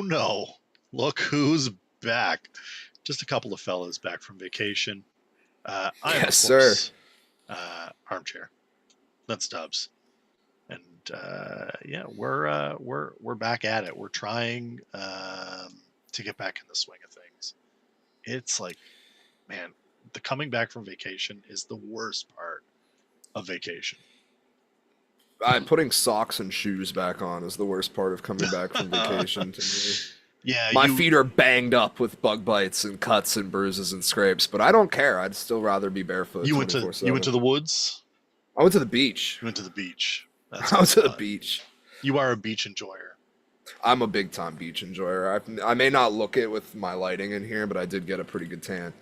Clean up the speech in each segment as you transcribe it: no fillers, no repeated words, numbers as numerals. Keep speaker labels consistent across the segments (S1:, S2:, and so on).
S1: no, look who's back. Just a couple of fellas back from vacation. I am,
S2: Yes,
S1: of
S2: sir.
S1: course, Armchair. That's Dubs. And yeah, we're back at it. We're trying to get back in the swing of things. It's like, man, the coming back from vacation is the worst part of vacation.
S2: Putting socks and shoes back on is the worst part of coming back from vacation to me.
S1: Yeah,
S2: My feet are banged up with bug bites and cuts and bruises and scrapes, but I don't care. I'd still rather be barefoot
S1: you went to
S2: 24/7.
S1: the woods.
S2: I went to the beach.
S1: You went to the beach. That's
S2: I went to the
S1: fun.
S2: beach.
S1: You are a beach enjoyer.
S2: I'm a big time beach enjoyer. I may not look it with my lighting in here, but I did get a pretty good tan.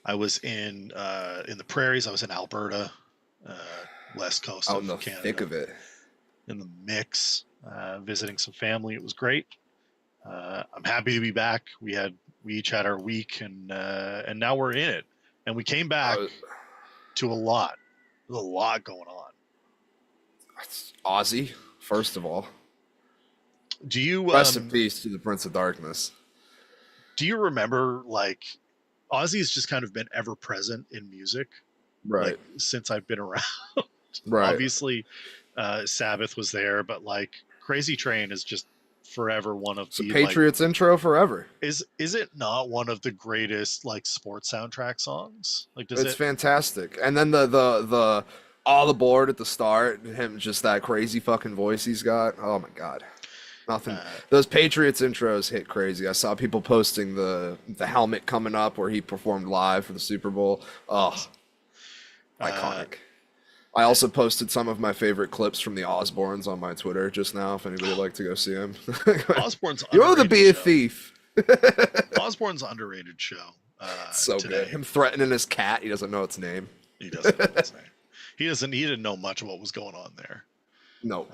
S1: I was in the prairies. I was in Alberta, uh, west coast
S2: Out
S1: of
S2: in the
S1: Canada,
S2: thick of it.
S1: in the mix, visiting some family. It was great. I'm happy to be back. We each had our week, and now we're in it. And we came back to a lot. There's a lot going on.
S2: It's Ozzy, first of all.
S1: Do you
S2: Rest in peace to the Prince of Darkness.
S1: do you remember, like, Ozzy's just kind of been ever present in music,
S2: Right.
S1: like, since I've been around.
S2: Right.
S1: Obviously, Sabbath was there, but like Crazy Train is just forever one of
S2: It's a
S1: the
S2: Patriots intro forever.
S1: is it not one of the greatest like sports soundtrack songs? Like, does
S2: It's
S1: it?
S2: fantastic. And then the all aboard at the start, him just that crazy fucking voice he's got. Oh my god. Nothing. Those Patriots intros hit crazy. I saw people posting the helmet coming up where he performed live for the Super Bowl. Oh, iconic. I also posted some of my favorite clips from the Osbournes on my Twitter just now. If anybody would like to go see them.
S1: Osborne's
S2: You ought to
S1: underrated
S2: be a
S1: show.
S2: thief.
S1: Osborne's underrated show.
S2: So
S1: Today.
S2: good. Him threatening his cat. He doesn't know its name.
S1: He doesn't know what's name. He didn't know much of what was going on there.
S2: No.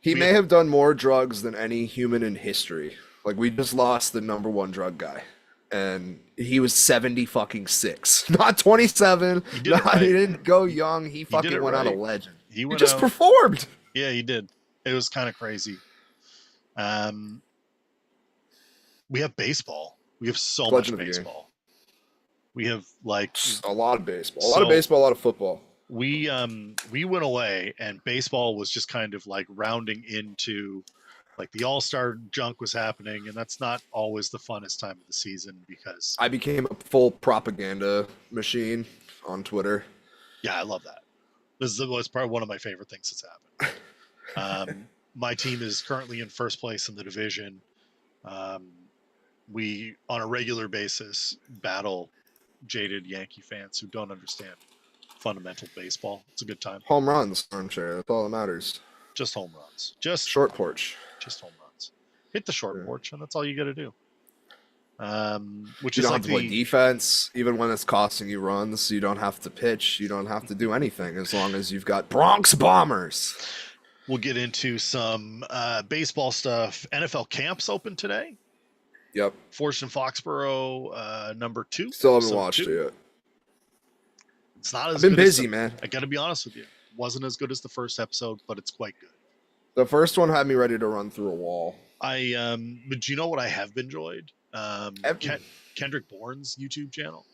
S1: We
S2: He may have done more drugs than any human in history. Like, we just lost the number one drug guy. And he was 70 fucking 6. Not 27.
S1: He did it right.
S2: He didn't go young. He
S1: did
S2: fucking
S1: it
S2: went out a
S1: right.
S2: legend.
S1: He
S2: He just
S1: out.
S2: performed.
S1: Yeah, he did. It was kind of crazy. We have baseball. We have so
S2: Legend of
S1: much
S2: the game.
S1: baseball. We have like
S2: A lot of baseball. A lot of baseball, a lot of football.
S1: we went away and baseball was just kind of like rounding into like the all-star junk was happening, and that's not always the funnest time of the season because
S2: I became a full propaganda machine on Twitter.
S1: yeah, I love that. This is probably one of my favorite things that's happened. My team is currently in first place in the division. We on a regular basis battle jaded Yankee fans who don't understand fundamental baseball. It's a good time.
S2: Home runs, Armchair. That's all that matters.
S1: Just home runs. Just
S2: Short porch.
S1: Just home runs. Hit the short porch, and that's all you got to do. Which
S2: You
S1: is
S2: don't
S1: like
S2: have to play defense, even when it's costing you runs. You don't have to pitch. You don't have to do anything as long as you've got Bronx Bombers.
S1: We'll get into some baseball stuff. NFL camps open today.
S2: Yep.
S1: Forged in Foxborough, number 2.
S2: Still haven't watched it yet.
S1: It's not as
S2: I've been
S1: good
S2: busy,
S1: as
S2: man.
S1: I got to be honest with you. It wasn't as good as the first episode, but it's quite good.
S2: The first one had me ready to run through a wall.
S1: But you know what I have enjoyed? Kendrick Bourne's YouTube channel,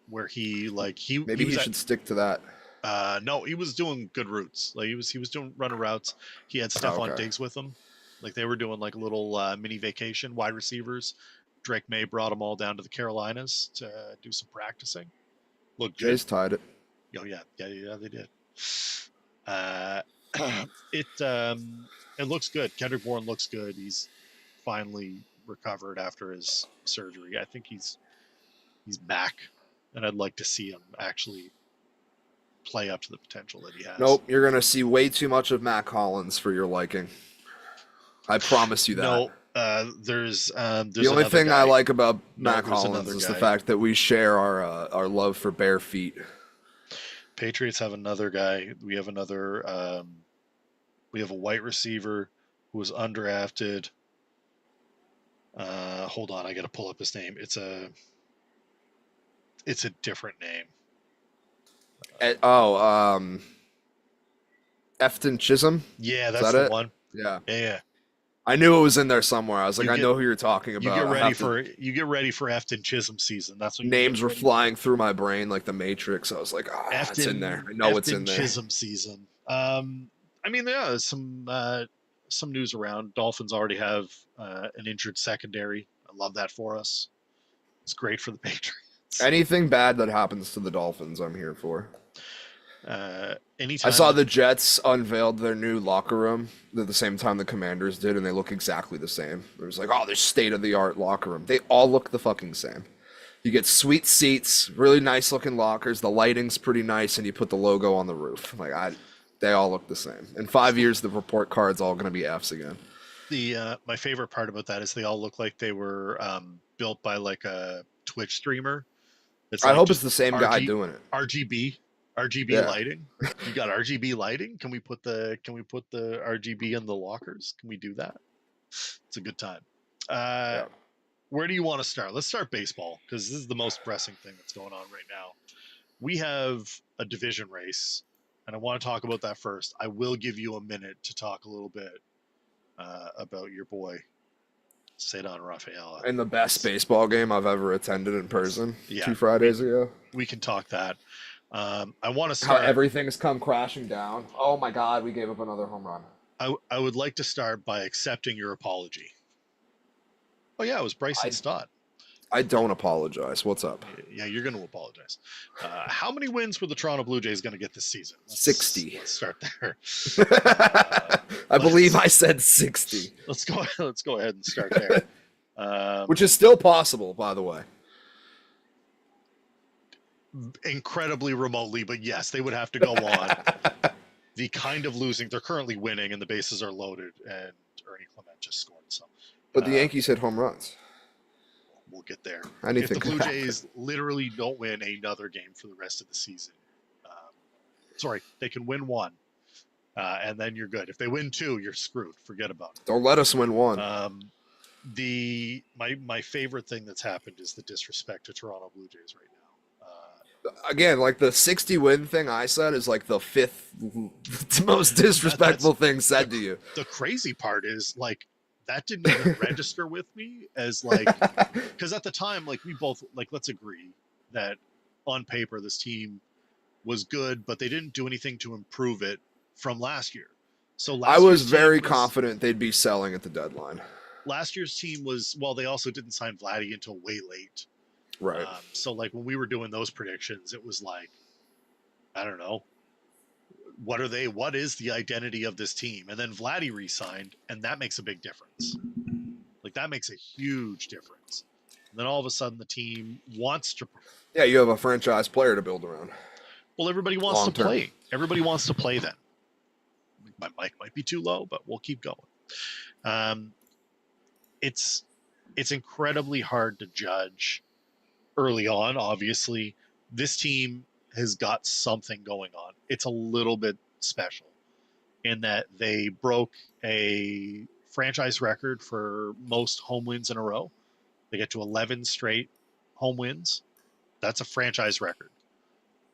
S1: where he
S2: should stick to that.
S1: No, he was doing good routes. Like he was doing running routes. He had Stephon Diggs with him. Like they were doing like a little mini vacation. Wide receivers. Drake May brought them all down to the Carolinas to do some practicing. Look,
S2: Jay's tied it.
S1: Oh yeah, they did. It looks good. Kendrick Bourne looks good. He's finally recovered after his surgery. I think he's back, and I'd like to see him actually play up to the potential that he has.
S2: Nope, you're gonna see way too much of Matt Collins for your liking. I promise you that.
S1: No, there's
S2: the only thing I like about Matt Collins is the fact that we share our love for bare feet.
S1: Patriots have another guy. We have another. We have a white receiver who was undrafted. Hold on, I got to pull up his name. It's a different name.
S2: Efton Chisholm.
S1: Yeah, that's the one.
S2: Yeah.
S1: Yeah.
S2: I knew it was in there somewhere. I was like, I know who you're talking
S1: You
S2: about.
S1: get ready for Efton Chisholm season. That's what
S2: names were flying through my brain like the Matrix. I was like, it's in there. I know it's in there.
S1: Chisholm season. I mean, yeah, there's some news around. Dolphins already have an injured secondary. I love that for us. It's great for the Patriots.
S2: Anything bad that happens to the Dolphins, I'm here for.
S1: Anytime
S2: I saw the Jets unveiled their new locker room at the same time the Commanders did, and they look exactly the same. It was like, oh, there's state-of-the-art locker room. They all look the fucking same. You get sweet seats, really nice-looking lockers. The lighting's pretty nice, and you put the logo on the roof. They all look the same. In 5 years, the report card's all going to be Fs again.
S1: My favorite part about that is they all look like they were built by like a Twitch streamer.
S2: I hope it's the same guy doing it.
S1: RGB lighting. You got RGB lighting? Can we put the RGB in the lockers? Can we do that? It's a good time. Where do you want to start? Let's start baseball because this is the most pressing thing that's going on right now. We have a division race, and I want to talk about that first. I will give you a minute to talk a little bit about your boy, Cedar Rafaela.
S2: And the best baseball game I've ever attended in person 2 Fridays ago.
S1: We can talk that. I want to start.
S2: How everything's come crashing down. Oh my God, we gave up another home run.
S1: I would like to start by accepting your apology. Oh yeah, it was Bryson Stott.
S2: I don't apologize. What's up?
S1: Yeah, you're going to apologize. How many wins were the Toronto Blue Jays going to get this season?
S2: 60.
S1: Let's start there.
S2: I believe I said 60.
S1: Let's go ahead and start there.
S2: Which is still possible, by the way.
S1: Incredibly remotely, but yes, they would have to go on. The kind of losing, they're currently winning, and the bases are loaded, and Ernie Clement just scored. So,
S2: but the Yankees hit home runs.
S1: We'll get there.
S2: Anything
S1: if the Blue Jays literally don't win another game for the rest of the season, they can win one, and then you're good. If they win two, you're screwed. Forget about it.
S2: Don't let us win one.
S1: My favorite thing that's happened is the disrespect to Toronto Blue Jays right now.
S2: Again, like the 60 win thing I said is like the 5th most disrespectful thing said to you.
S1: The crazy part is like that didn't even register with me as like, because at the time, like we both like, let's agree that on paper this team was good, but they didn't do anything to improve it from last year. So
S2: I was very confident they'd be selling at the deadline.
S1: Last year's team was, well, they also didn't sign Vladdy until way late.
S2: Right.
S1: So like when we were doing those predictions, it was like, I don't know, what is the identity of this team? And then Vladdy re-signed, and that makes a big difference. Like that makes a huge difference. And then all of a sudden the team wants to.
S2: Yeah, you have a franchise player to build around.
S1: Well, everybody wants to play. Everybody wants to play then. My mic might be too low, but we'll keep going. It's incredibly hard to judge early on. Obviously, this team has got something going on. It's a little bit special in that they broke a franchise record for most home wins in a row. They get to 11 straight home wins. That's a franchise record.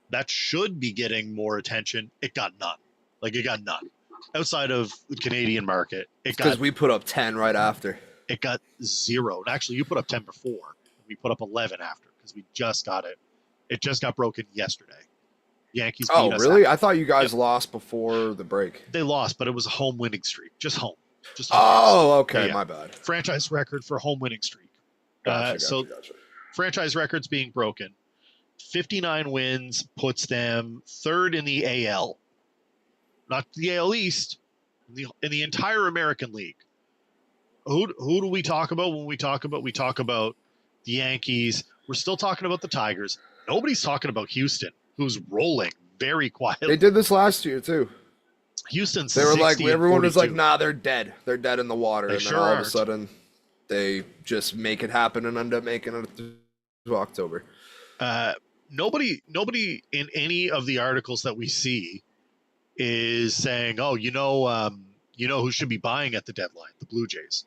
S1: That should be getting more attention. It got none. It got none. Outside of the Canadian market,
S2: because we put up 10 right after.
S1: It got 0. Actually, you put up 10 before. We put up 11 after because we just got it. It just got broken yesterday. Yankees beat us.
S2: Oh, really? I thought you guys lost before the break.
S1: They lost, but it was a home winning streak. Just home.
S2: Okay. My bad.
S1: Franchise record for home winning streak. Gotcha. Franchise records being broken. 59 wins puts them third in the AL. Not the AL East, in the entire American League. Who do we talk about when we talk about the Yankees? We're still talking about the Tigers. Nobody's talking about Houston, who's rolling very quietly.
S2: They did this last year too.
S1: Houston's.
S2: They were like, everyone was like, "Nah, they're dead. They're dead in the water." And then all of a sudden, they just make it happen and end up making it to October.
S1: Nobody in any of the articles that we see is saying, "Oh, you know who should be buying at the deadline? The Blue Jays."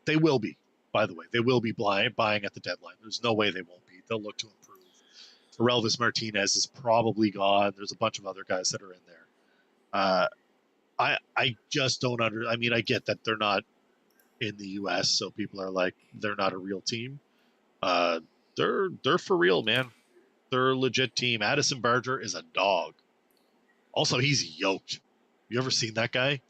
S1: They will be, by the way. They will be buying at the deadline. There's no way they won't be. They'll look to improve. Elvis Martinez is probably gone. There's a bunch of other guys that are in there. I just don't I mean, I get that they're not in the U.S., so people are like, they're not a real team. They're for real, man. They're a legit team. Addison Barger is a dog. Also, he's yoked. You ever seen that guy?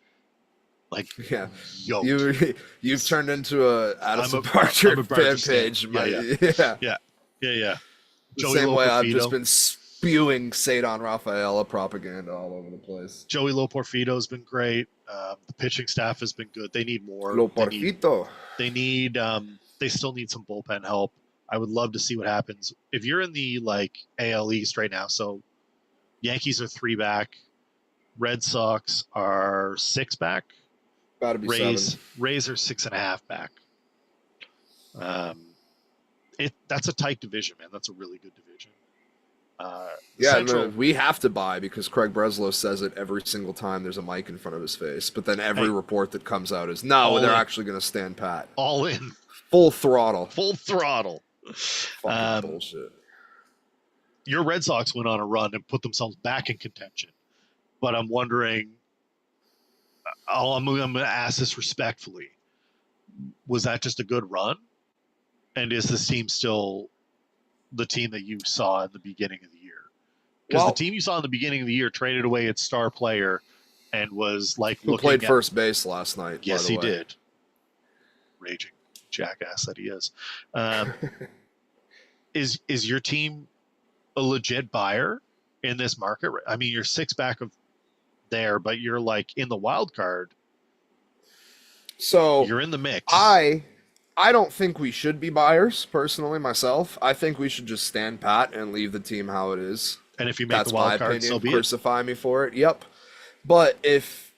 S1: Like,
S2: Yeah,
S1: yoked.
S2: you've turned into a
S1: I'm
S2: Addison
S1: a
S2: Barger
S1: Barger
S2: fan
S1: stan.
S2: page.
S1: Yeah,
S2: yeah.
S1: yeah, yeah.
S2: The
S1: Joey
S2: same way I've just
S1: Loporfido.
S2: been spewing Sadon Rafaela propaganda all over the place.
S1: Joey Loporfido's been great. The pitching staff has been good. They need more.
S2: Lo Porfito.
S1: They still need some bullpen help. I would love to see what happens if you're in the like AL East right now. So Yankees are 3 back, Red Sox are 6 back,
S2: Gotta be 7.
S1: Rays are 6.5 back. That's a tight division, man. That's a really good division. Central,
S2: no, we have to buy because Craig Breslow says it every single time there's a mic in front of his face. But then every report that comes out is, no, they're actually going to stand pat.
S1: All in.
S2: Full throttle.
S1: Full throttle.
S2: Fucking bullshit.
S1: Your Red Sox went on a run and put themselves back in contention. But I'm wondering, I'm going to ask this respectfully. Was that just a good run? And is this team still the team that you saw in the beginning of the year? Because the team you saw in the beginning of the year traded away its star player and was like
S2: who played first base last night.
S1: Yes, he did. Raging jackass that he is. Is your team a legit buyer in this market? I mean, you're 6 back of there, but you're like in the wild card.
S2: So
S1: you're in the mix.
S2: I don't think we should be buyers, personally, myself. I think we should just stand pat and leave the team how it is.
S1: And if you make the wild card, so be it.
S2: Crucify me for it. Yep. But if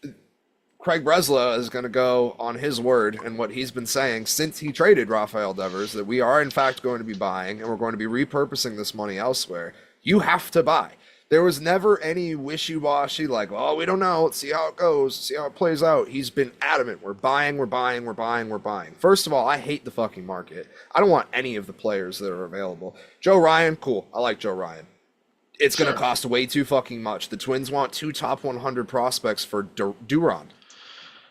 S2: Craig Breslow is going to go on his word and what he's been saying since he traded Rafael Devers, that we are in fact going to be buying and we're going to be repurposing this money elsewhere, you have to buy. There was never any wishy-washy like, oh, we don't know. Let's see how it goes. See how it plays out. He's been adamant. We're buying. First of all, I hate the fucking market. I don't want any of the players that are available. Joe Ryan, cool. I like Joe Ryan. It's going to cost way too fucking much. The Twins want 2 top 100 prospects for Duran.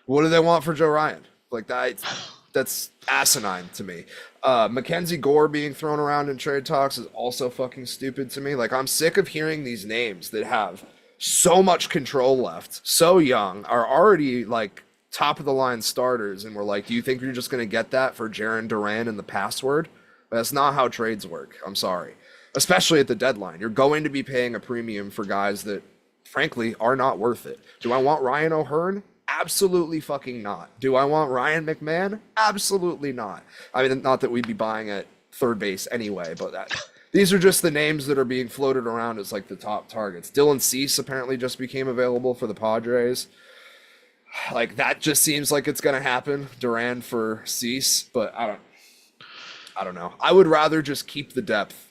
S2: What do they want for Joe Ryan? Like that's asinine to me. Mackenzie Gore being thrown around in trade talks is also fucking stupid to me. Like, I'm sick of hearing these names that have so much control left, so young, are already like top of the line starters, and we're like, do you think you're just going to get that for Jarren Duran and the password? That's not how trades work. I'm sorry. Especially at the deadline. You're going to be paying a premium for guys that, frankly, are not worth it. Do I want Ryan O'Hearn? Absolutely fucking not. Do I want Ryan McMahon? Absolutely not. I mean, not that we'd be buying at third base anyway, but these are just the names that are being floated around as like the top targets. Dylan Cease apparently just became available for the Padres. Like, that just seems like it's going to happen. Duran for Cease, but I don't know. I would rather just keep the depth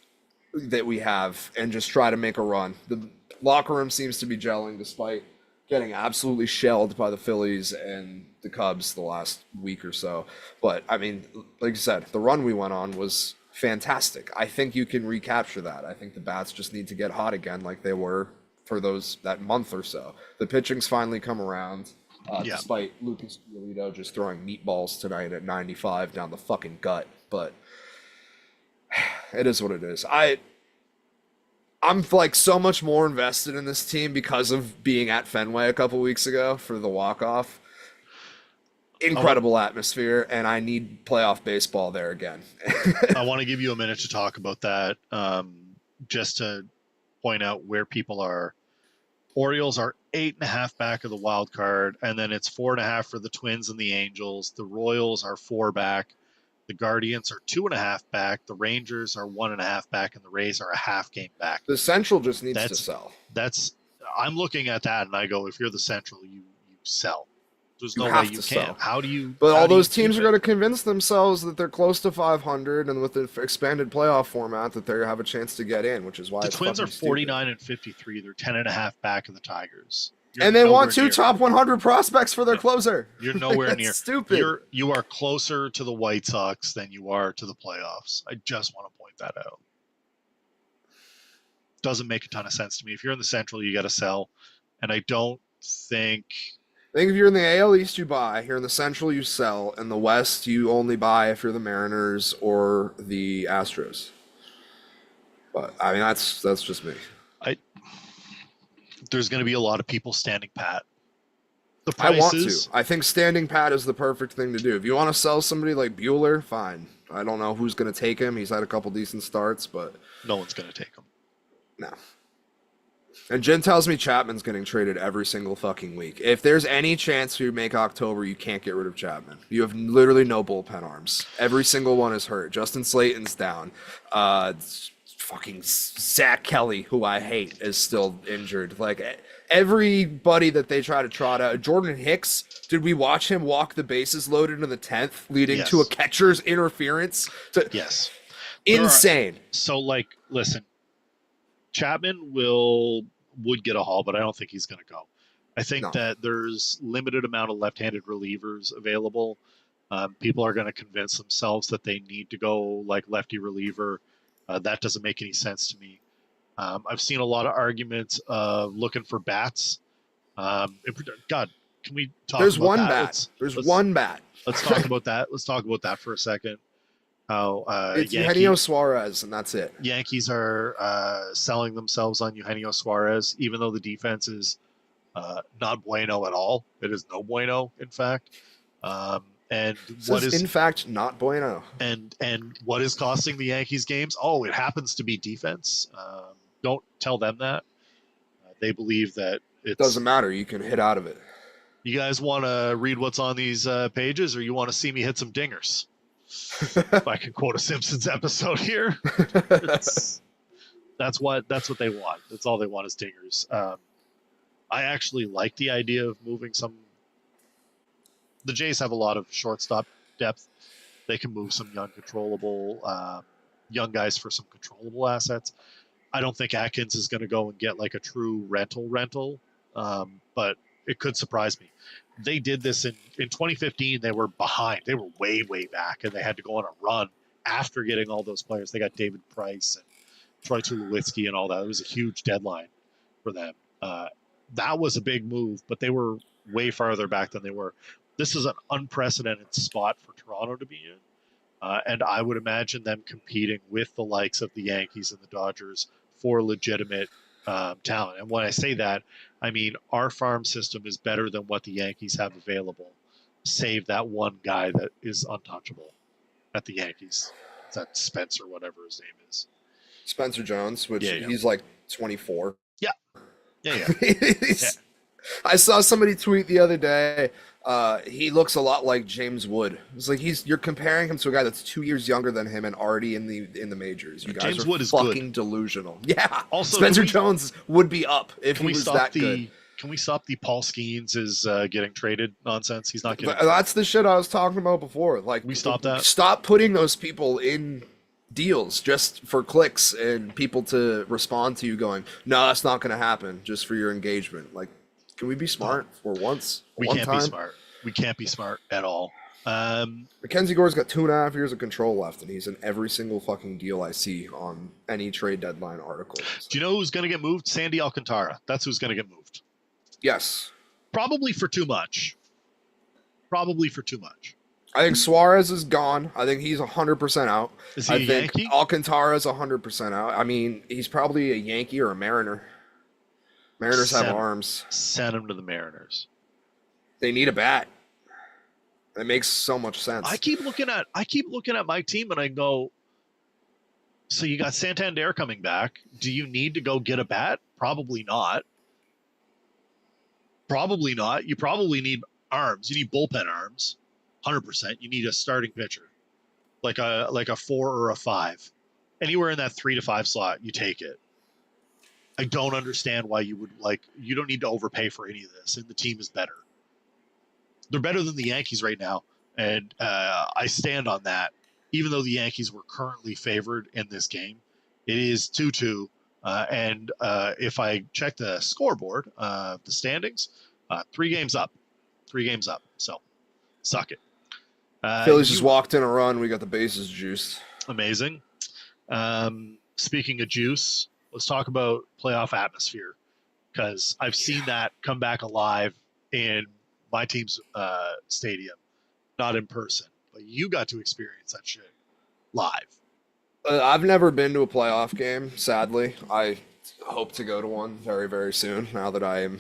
S2: that we have and just try to make a run. The locker room seems to be gelling despite getting absolutely shelled by the Phillies and the Cubs the last week or so. But, I mean, like I said, the run we went on was fantastic. I think you can recapture that. I think the bats just need to get hot again like they were for that month or so. The pitching's finally come around, despite Lucas Giolito just throwing meatballs tonight at 95 down the fucking gut. But it is what it is. I'm like so much more invested in this team because of being at Fenway a couple weeks ago for the walk-off. Incredible atmosphere, and I need playoff baseball there again.
S1: I want to give you a minute to talk about that, just to point out where people are. Orioles are 8.5 back of the wild card, and then it's 4.5 for the Twins and the Angels. The Royals are 4 back. The Guardians are 2.5 back. The Rangers are 1.5 back, and the Rays are a half game back.
S2: The Central just needs to sell.
S1: I'm looking at that, and I go, if you're the Central, you sell. There's no way you can. How do you?
S2: But all those teams are going to convince themselves that they're close to 500, and with the expanded playoff format, that they have a chance to get in, which is why
S1: the Twins are 49 and 53. They're 10.5 back of the Tigers.
S2: And they want 2 top 100 prospects for their closer.
S1: You're nowhere near.
S2: Stupid.
S1: You are closer to the White Sox than you are to the playoffs. I just want to point that out. Doesn't make a ton of sense to me. If you're in the Central, you got to sell. And I don't think
S2: I think if you're in the AL East, you buy. Here in the Central, you sell. In the West, you only buy if you're the Mariners or the Astros. But I mean, that's just me.
S1: I There's going to be a lot of people standing pat. The
S2: I want to.
S1: prices,
S2: I think standing pat is the perfect thing to do. If you want to sell somebody like Bueller, fine. I don't know who's going to take him. He's had a couple decent starts, but
S1: no one's going to take them.
S2: no. And Jen tells me Chapman's getting traded every single fucking week. If there's any chance you make October, you can't get rid of Chapman. You have literally no bullpen arms. Every single one is hurt. Justin Slayton's down. Fucking Zach Kelly, who I hate, is still injured. Like everybody that they try to trot out. Jordan Hicks, did we watch him walk the bases loaded in the 10th, leading to a catcher's interference?
S1: Yes.
S2: Insane.
S1: Listen, Chapman would get a haul, but I don't think he's going to go. I think that there's limited amount of left-handed relievers available. People are going to convince themselves that they need to go like lefty reliever. That doesn't make any sense to me. I've seen a lot of arguments of looking for bats. God, can we talk
S2: There's
S1: about
S2: one
S1: that?
S2: bat. There's one bat.
S1: Let's talk about that. Let's talk about that for a second. How
S2: it's Eugenio Suarez, and that's it.
S1: Yankees are selling themselves on Eugenio Suarez, even though the defense is not bueno at all. It is no bueno, in fact. And what is
S2: in fact not bueno?
S1: And what is costing the Yankees games? Oh, it happens to be defense. Don't tell them that. They believe that it
S2: doesn't matter. You can hit out of it.
S1: You guys want to read what's on these pages, or you want to see me hit some dingers? If I can quote a Simpsons episode here, that's what they want. That's all they want is dingers. I actually like the idea of moving some. The Jays have a lot of shortstop depth. They can move some young guys for some controllable assets. I don't think Atkins is going to go and get like a true rental, but it could surprise me. They did this in 2015. They were behind. They were way back, and they had to go on a run after getting all those players. They got David Price and Troy Tulowitzki and all that. It was a huge deadline for them. That was a big move, but they were way farther back than they were. This is an unprecedented spot for Toronto to be in. And I would imagine them competing with the likes of the Yankees and the Dodgers for legitimate talent. And when I say that, I mean our farm system is better than what the Yankees have available, save that one guy that is untouchable at the Yankees. Is that Spencer, whatever his name is?
S2: Spencer Jones, which he's like 24.
S1: Yeah.
S2: I saw somebody tweet the other day. He looks a lot like James Wood. It's like you're comparing him to a guy that's 2 years younger than him and already in the majors. You guys James Wood is fucking good. Delusional. Yeah. Also, Spencer Jones would be up if he was that good.
S1: Can we stop the Paul Skeens is getting traded nonsense? He's not getting.
S2: That's the shit I was talking about before. Like
S1: we stop that.
S2: Stop putting those people in deals just for clicks and people to respond to you going, no, that's not going to happen. Just for your engagement. Like, can we be smart for once?
S1: We can't be smart. We can't be smart at all.
S2: Mackenzie Gore's got 2.5 years of control left, and he's in every single fucking deal I see on any trade deadline article.
S1: Do you know who's going to get moved? Sandy Alcantara. That's who's going to get moved.
S2: Yes.
S1: Probably for too much.
S2: I think Suarez is gone. I think he's 100% out.
S1: Is he a Yankee?
S2: Alcantara's 100% out. I mean, he's probably a Yankee or a Mariner. Mariners have arms.
S1: Send him to the Mariners.
S2: They need a bat. That makes so much sense.
S1: I keep looking at my team and I go, so you got Santander coming back. Do you need to go get a bat? Probably not. You probably need arms. You need bullpen arms. 100%. You need a starting pitcher. Like a 4 or a 5. Anywhere in that 3 to 5 slot, you take it. I don't understand why you don't need to overpay for any of this, and the team is better. They're better than the Yankees right now, and I stand on that. Even though the Yankees were currently favored in this game, it is 2-2, and if I check the scoreboard, the standings, 3 games up. So, suck it.
S2: Phillies just walked in a run. We got the bases juiced.
S1: Amazing. Speaking of juice, let's talk about playoff atmosphere, because I've seen that come back alive in my team's stadium, not in person, but you got to experience that shit live.
S2: I've never been to a playoff game, sadly. I hope to go to one very, very soon now that I am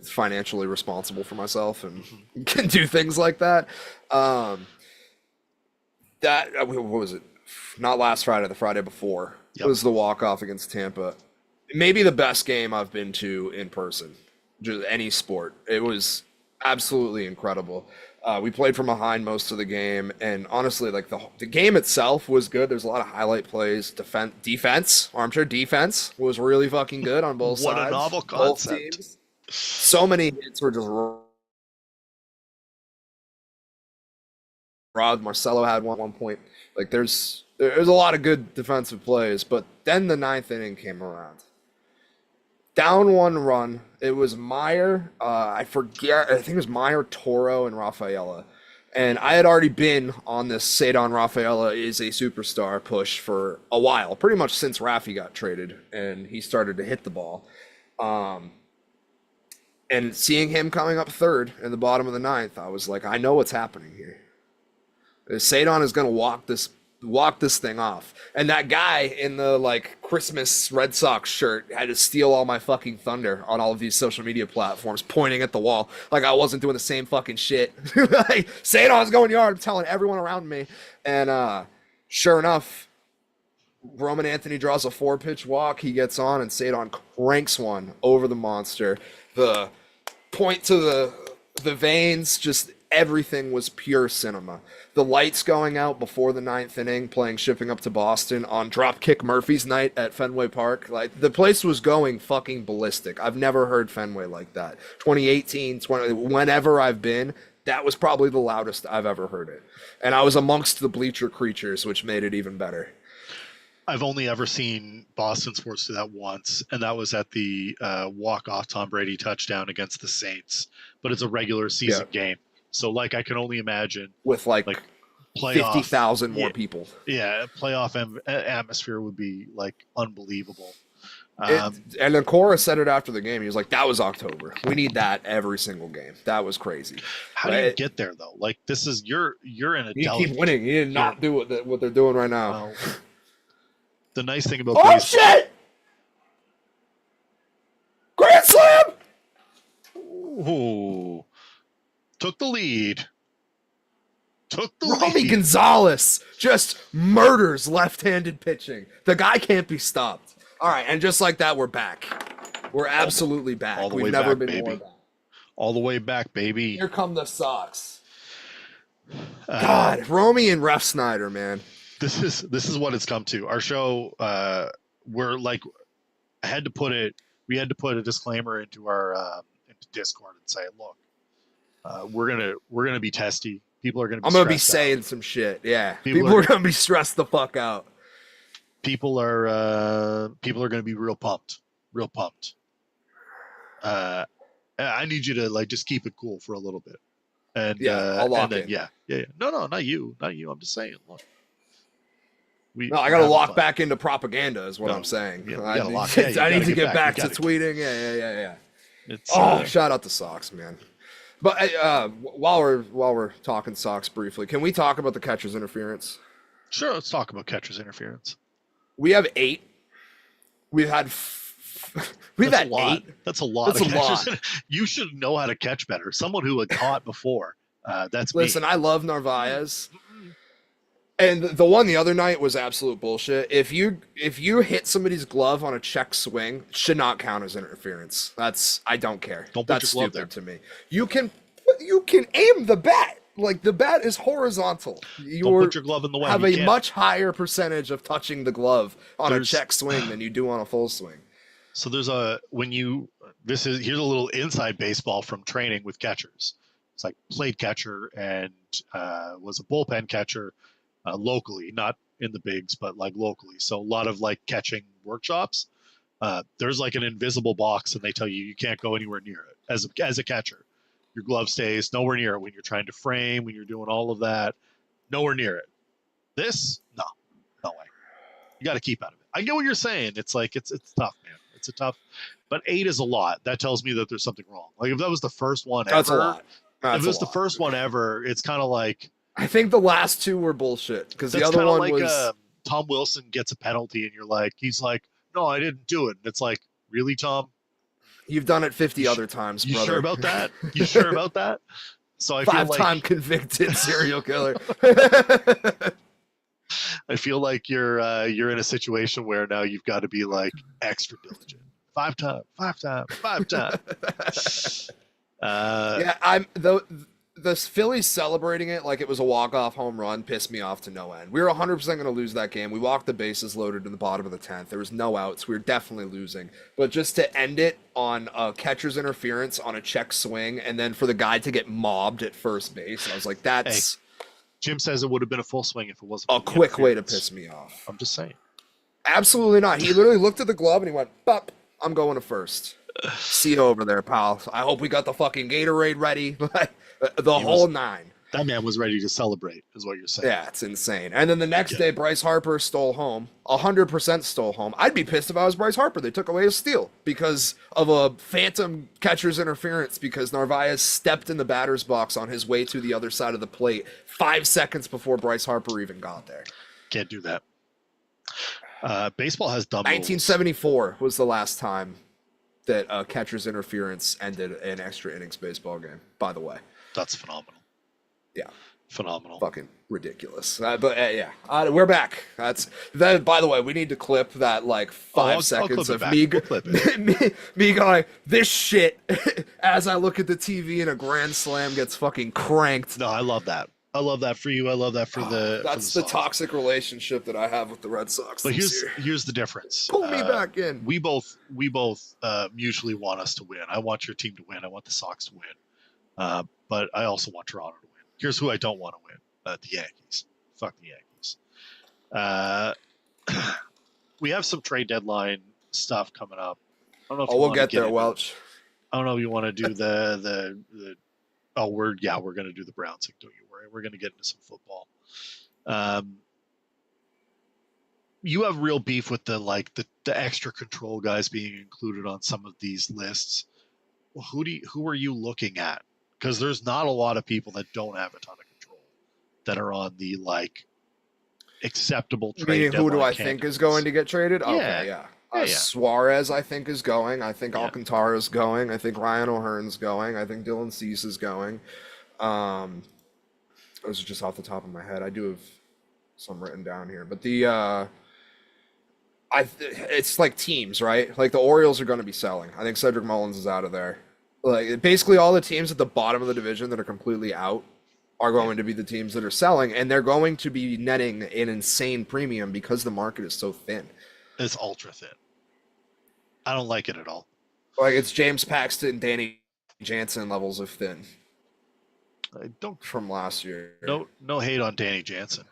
S2: financially responsible for myself and can do things like that. Um, what was it? Not last Friday, the Friday before. It
S1: Yep.
S2: was the walk-off against Tampa. Maybe the best game I've been to in person, just any sport. It was absolutely incredible. We played from behind most of the game, and honestly, like the game itself was good. There's a lot of highlight plays. Defense, armchair defense was really fucking good on both
S1: What
S2: sides.
S1: a novel
S2: Both
S1: concept.
S2: teams. So many hits were just Rod Marcelo had one at one point. Like there's a lot of good defensive plays, but then the ninth inning came around. Down one run, it was Meyer. I forget. I think it was Meyer, Toro, and Rafaela. And I had already been on this Cedon Rafaela is a superstar push for a while, pretty much since Rafi got traded and he started to hit the ball. And seeing him coming up third in the bottom of the ninth, I was like, I know what's happening here. Cedon is going to walk this thing off. And that guy in the like Christmas Red Sox shirt had to steal all my fucking thunder on all of these social media platforms, pointing at the wall like I wasn't doing the same fucking shit. Like Cedon's going yard, I'm telling everyone around me. And sure enough, Roman Anthony draws a 4-pitch walk. He gets on, and Cedon cranks one over the monster. The point to the veins, just everything was pure cinema. The lights going out before the ninth inning, playing Shipping Up to Boston on Dropkick Murphy's night at Fenway Park. Like the place was going fucking ballistic. I've never heard Fenway like that. 2018, whenever I've been, that was probably the loudest I've ever heard it. And I was amongst the bleacher creatures, which made it even better.
S1: I've only ever seen Boston sports do that once, and that was at the walk-off Tom Brady touchdown against the Saints. But it's a regular season game, so like I can only imagine
S2: with like
S1: playoff
S2: 50,000 more people.
S1: Yeah, playoff atmosphere would be like unbelievable.
S2: And Nakora said it after the game. He was like, "That was October. We need that every single game. That was crazy."
S1: How do you get there though? Like this is you're in a.
S2: You keep winning. You did not do what they're doing right now.
S1: The nice thing about
S2: baseball, shit! Grand slam!
S1: Ooh. Took the lead.
S2: Romy Gonzalez just murders left-handed pitching. The guy can't be stopped. All right, and just like that, we're back. We're absolutely back. We've never been more back.
S1: All the way back, baby.
S2: Here come the Sox. God, Romy and Ref Snyder, man.
S1: This is what it's come to. Our show, we're like, we had to put a disclaimer into our into Discord and say, look, we're gonna be testy. People are gonna be.
S2: I'm gonna be saying some shit. Yeah, people are gonna be stressed the fuck out.
S1: People are gonna be real pumped. I need you to like just keep it cool for a little bit. And
S2: I'll lock in.
S1: Yeah. No, not you. I'm just saying. Look.
S2: I gotta lock back into propaganda, is what I'm saying.
S1: Yeah,
S2: I need to get back to tweeting. Yeah. Shout out to Sox, man. But while we're talking Sox briefly, can we talk about the catcher's interference?
S1: Sure, let's talk about catcher's interference.
S2: We have 8. We've had 8.
S1: That's a lot. That's a lot. You should know how to catch better. Someone who had caught before. Listen,
S2: me. I love Narvaez. And the one the other night was absolute bullshit. If you hit somebody's glove on a check swing, it should not count as interference. I don't care. That's stupid to me. You can aim the bat. Like the bat is horizontal.
S1: Don't put your glove in the way.
S2: Have a much higher percentage of touching the glove on a check swing than you do on a full swing.
S1: So here's a little inside baseball from training with catchers. It's like played catcher and was a bullpen catcher. Locally, not in the bigs, but like locally. So a lot of like catching workshops. There's like an invisible box, and they tell you can't go anywhere near it as a catcher. Your glove stays nowhere near it when you're trying to frame, when you're doing all of that, nowhere near it. This, no way. You got to keep out of it. I get what you're saying. It's like it's tough, man. It's a tough, but 8 is a lot. That tells me that there's something wrong. Like if that was the first one,
S2: that's a lot.
S1: If it
S2: That's a
S1: was the
S2: lot.
S1: first one ever, it's kind of like
S2: I think the last two were bullshit because the
S1: that's
S2: other
S1: kind of
S2: one
S1: like
S2: was.
S1: Tom Wilson gets a penalty, and he's like, no, I didn't do it. And it's like, really, Tom?
S2: You've done it 50
S1: You, sh-
S2: other times,
S1: you sure
S2: brother.
S1: about that? You sure about that? So I feel like
S2: Five-time convicted serial killer.
S1: I feel like you're in a situation where now you've got to be like extra diligent. Five time.
S2: Yeah, I'm the Phillies celebrating it like it was a walk-off home run pissed me off to no end. We were 100% going to lose that game. We walked the bases loaded in the bottom of the 10th. There was no outs. We were definitely losing. But just to end it on a catcher's interference on a check swing and then for the guy to get mobbed at first base, I was like, that's
S1: Jim says it would have been a full swing if it wasn't
S2: a quick way to piss me off.
S1: I'm just saying.
S2: Absolutely not. He literally looked at the glove and he went, "Bop, I'm going to first." See you over there, pal. I hope we got the fucking Gatorade ready. The whole nine.
S1: That man was ready to celebrate, is what you're saying.
S2: Yeah, it's insane. And then the next day, Bryce Harper stole home. 100% stole home. I'd be pissed if I was Bryce Harper. They took away his steal because of a phantom catcher's interference because Narvaez stepped in the batter's box on his way to the other side of the plate 5 seconds before Bryce Harper even got there.
S1: Can't do that. Baseball has dumb
S2: 1974 was the last time that catcher's interference ended an extra innings baseball game, by the way.
S1: That's phenomenal.
S2: Yeah.
S1: Phenomenal.
S2: Fucking ridiculous. Yeah, we're back. That's that. By the way, we need to clip that like 5 seconds of me going, this shit as I look at the TV and a grand slam gets fucking cranked.
S1: No, I love that. I love that for you. I love that for the.
S2: That's the toxic relationship that I have with the Red Sox.
S1: But here's the difference.
S2: Pull me back in.
S1: We both mutually want us to win. I want your team to win. I want the Sox to win. But I also want Toronto to win. Here's who I don't want to win: the Yankees. Fuck the Yankees. We have some trade deadline stuff coming up. I don't know if
S2: we'll get there, Welch.
S1: I don't know if you want to do the. We're going to do the Browns thing. Don't you worry. We're going to get into some football. You have real beef with the extra control guys being included on some of these lists. Well, who are you looking at? Because there's not a lot of people that don't have a ton of control that are on the acceptable trade.
S2: Meaning, who do I think is going to get traded?
S1: Yeah.
S2: Okay, yeah. Suarez, I think, is going. I think Alcantara is going. I think Ryan O'Hearn's going. I think Dylan Cease is going. Those are just off the top of my head. I do have some written down here, but it's like teams, right? Like the Orioles are going to be selling. I think Cedric Mullins is out of there. Like basically all the teams at the bottom of the division that are completely out are going to be the teams that are selling, and they're going to be netting an insane premium because the market is so thin.
S1: It's ultra thin. I don't like it at all.
S2: Like it's James Paxton, Danny Jansen levels of thin.
S1: I don't
S2: from last year.
S1: No hate on Danny Jansen,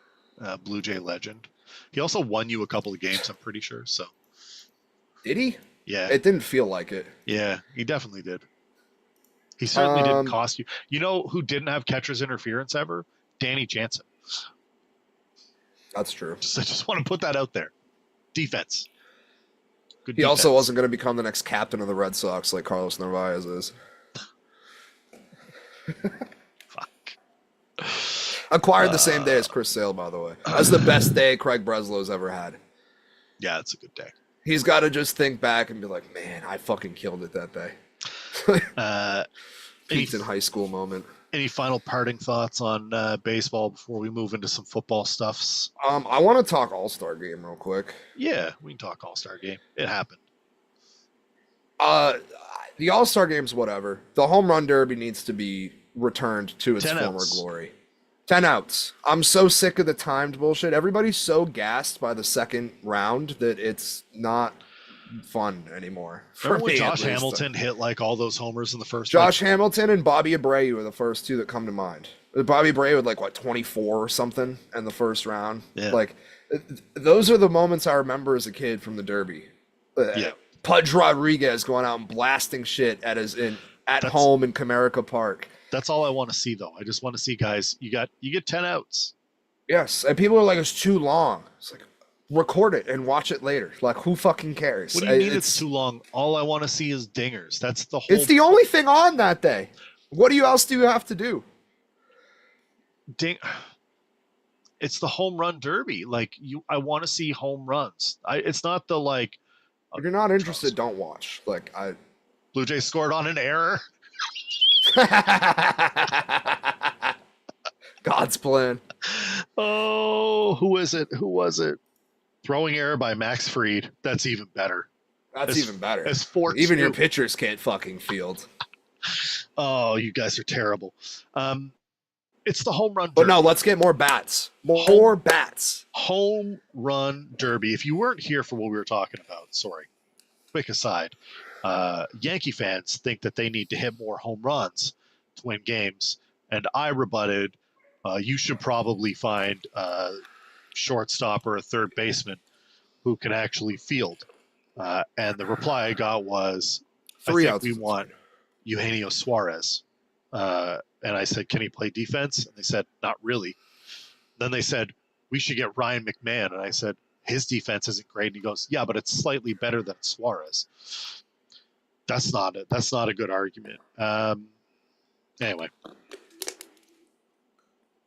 S1: Blue Jay legend. He also won you a couple of games, I'm pretty sure. So
S2: did he?
S1: Yeah.
S2: It didn't feel like it.
S1: Yeah, he definitely did. He certainly didn't cost you. You know who didn't have catcher's interference ever? Danny Jansen.
S2: That's true.
S1: I just want to put that out there. Defense.
S2: Good defense. Also wasn't going to become the next captain of the Red Sox like Carlos Narvaez is.
S1: Fuck.
S2: Acquired the same day as Chris Sale, by the way. That's the best day Craig Breslow's ever had.
S1: Yeah, it's a good day.
S2: He's got to just think back and be like, man, I fucking killed it that day. Peaked in high school moment.
S1: Any final parting thoughts on baseball before we move into some football stuffs?
S2: I want to talk All-Star Game real quick.
S1: Yeah, we can talk All-Star Game. It happened.
S2: The All-Star Game's whatever. The Home Run Derby needs to be returned to its former glory. 10 outs. I'm so sick of the timed bullshit. Everybody's so gassed by the second round that it's not fun anymore.
S1: Remember when Josh Hamilton hit like all those homers in the first?
S2: Josh Hamilton and Bobby Abreu were the first two that come to mind. Bobby Abreu had 24 or something in the first round. Yeah. Those are the moments I remember as a kid from the Derby.
S1: Yeah.
S2: Pudge Rodriguez going out and blasting shit at home in Comerica Park.
S1: That's all I want to see, though. I just want to see, guys, you get 10 outs.
S2: Yes, and people are like, it's too long. It's like, record it and watch it later. Like, who fucking cares?
S1: What do you mean it's too long? All I want to see is dingers. That's the whole.
S2: It's the only thing on that day. What else do you have to do?
S1: Ding. It's the home run derby. Like I want to see home runs. It's not the like.
S2: If you're not interested, don't watch. Like
S1: Blue Jays scored on an error.
S2: God's plan.
S1: Oh, who is it? Who was it? Throwing error by Max Fried. That's even better.
S2: That's even better.
S1: As 4-2.
S2: Even your pitchers can't fucking field.
S1: Oh, you guys are terrible. It's the home run derby.
S2: But no, let's get more bats. More bats.
S1: Home run derby. If you weren't here for what we were talking about, sorry. Quick aside. Yankee fans think that they need to hit more home runs to win games. And I rebutted, you should probably find a shortstop or a third baseman who can actually field. And the reply I got was, I think we want Eugenio Suarez. And I said, can he play defense? And they said, not really. Then they said, we should get Ryan McMahon. And I said, his defense isn't great. And he goes, yeah, but it's slightly better than Suarez. That's not a good argument. Anyway.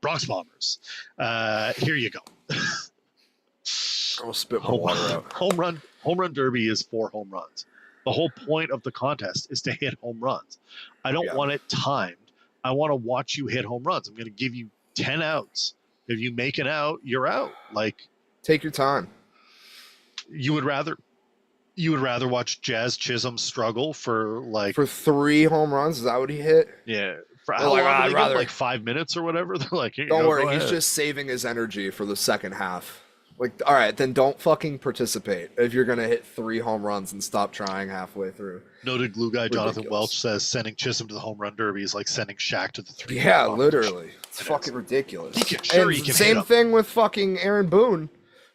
S1: Bronx Bombers. Here you go.
S2: I'll spit my water out.
S1: Home run derby is 4 home runs. The whole point of the contest is to hit home runs. I don't want it timed. I want to watch you hit home runs. I'm going to give you 10 outs. If you make an out, you're out. Like,
S2: take your time.
S1: You would rather watch Jazz Chisholm struggle for
S2: 3 home runs? Is that what he hit?
S1: Yeah. For how long? Like 5 minutes or whatever. They're like,
S2: don't worry, he's just saving his energy for the second half. Like, all right, then don't fucking participate if you're gonna hit 3 home runs and stop trying halfway through.
S1: Noted glue guy Jonathan Welch says sending Chisholm to the home run derby is like sending Shaq to the 3.
S2: Yeah, literally, it's fucking ridiculous.
S1: He can
S2: same thing with fucking Aaron Boone.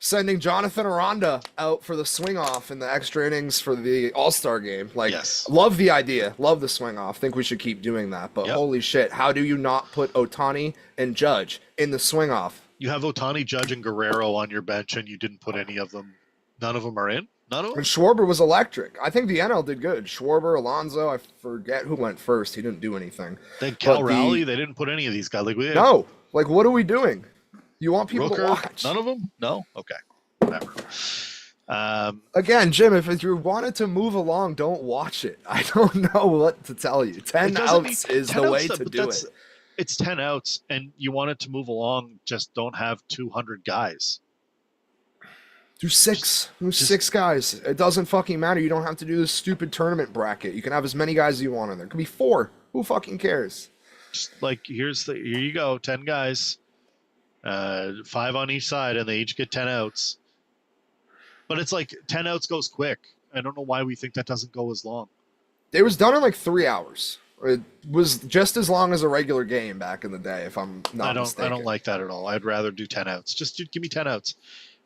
S2: Sending Jonathan Aranda out for the swing off in the extra innings for the All-Star game. Like, love the idea. Love the swing off. Think we should keep doing that. But holy shit, how do you not put Ohtani and Judge in the swing off?
S1: You have Ohtani, Judge, and Guerrero on your bench, and you didn't put any of them. None of them are in? None of them?
S2: And Schwarber was electric. I think the NL did good. Schwarber, Alonso, I forget who went first. He didn't do anything.
S1: Then Cal Raleigh, they didn't put any of these guys.
S2: No. Like, what are we doing? You want people to watch?
S1: None of them? No? Okay. Whatever.
S2: Again, Jim, if you wanted to move along, don't watch it. I don't know what to tell you. 10 outs is the way to do it.
S1: It's 10 outs, and you want it to move along, just don't have 200 guys.
S2: Do 6. Do 6 guys. It doesn't fucking matter. You don't have to do this stupid tournament bracket. You can have as many guys as you want in there. It could be 4. Who fucking cares?
S1: Just here you go, 10 guys. 5 on each side, and they each get 10 outs. But it's like 10 outs goes quick. I don't know why we think that doesn't go as long.
S2: It was done in like 3 hours. It was just as long as a regular game back in the day, if I'm not mistaken.
S1: I don't like that at all. I'd rather do 10 outs. Just give me 10 outs.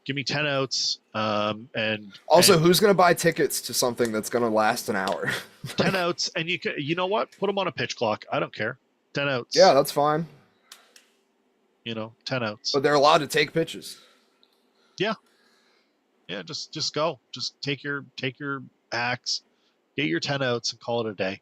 S1: Give me 10 outs. And
S2: also, who's going to buy tickets to something that's going to last an hour?
S1: 10 outs, and you know what? Put them on a pitch clock. I don't care. 10 outs.
S2: Yeah, that's fine.
S1: 10 outs.
S2: But they're allowed to take pitches.
S1: Yeah. Yeah, just go. Just take your axe, get your 10 outs, and call it a day.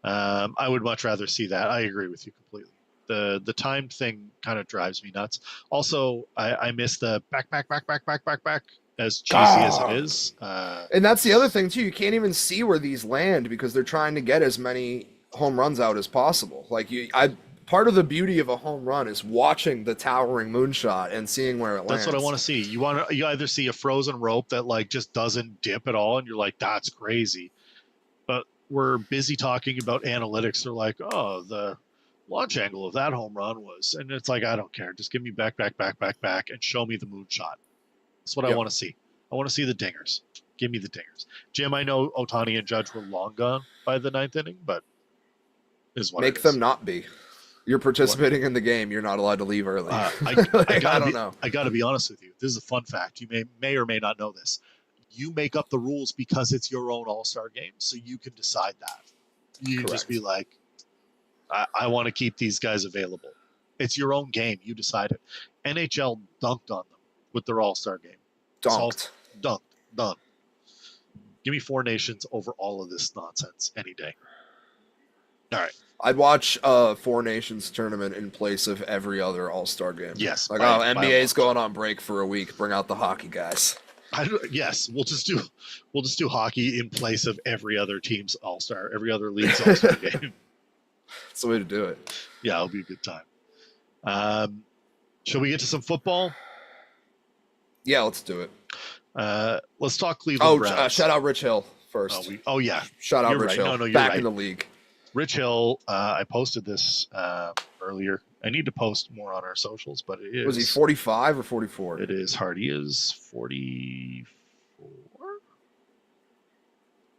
S1: I would much rather see that. I agree with you completely. The timed thing kind of drives me nuts. Also, I miss the back, as cheesy as it is.
S2: And that's the other thing too. You can't even see where these land because they're trying to get as many home runs out as possible. Part of the beauty of a home run is watching the towering moonshot and seeing where it lands.
S1: That's what I want to see. You either see a frozen rope that just doesn't dip at all, and you're like, that's crazy. But we're busy talking about analytics. They're like, oh, the launch angle of that home run was, and it's like, I don't care. Just give me back, and show me the moonshot. That's what I want to see. I want to see the dingers. Give me the dingers. Jim, I know Ohtani and Judge were long gone by the 9th inning, but is what
S2: make them not be. You're participating in the game. You're not allowed to leave early. I don't know.
S1: I got to be honest with you. This is a fun fact. You may or may not know this. You make up the rules because it's your own All-Star game, so you can decide that. You can just be like, I want to keep these guys available. It's your own game. You decide it. NHL dunked on them with their All-Star game.
S2: Dunked.
S1: Done. Give me 4 nations over all of this nonsense any day. All right.
S2: I'd watch a Four Nations tournament in place of every other All-Star game.
S1: Yes,
S2: Like,
S1: by
S2: oh,
S1: a
S2: NBA's
S1: lot.
S2: going on break for a week. Bring out the hockey guys.
S1: Yes, we'll just do hockey in place of every other team's All-Star, every other league's All-Star game.
S2: That's the way to do it.
S1: Yeah, it'll be a good time. Shall we get to some football?
S2: Yeah, let's do it.
S1: Let's talk Cleveland Browns.
S2: Shout out Rich Hill first.
S1: Yeah.
S2: Shout out
S1: You're
S2: Rich
S1: right.
S2: Hill.
S1: No, you're
S2: back
S1: right.
S2: in the league.
S1: Rich Hill, I posted this earlier. I need to post more on our socials, but it is.
S2: Was he 45 or 44?
S1: It is hard. He is 44?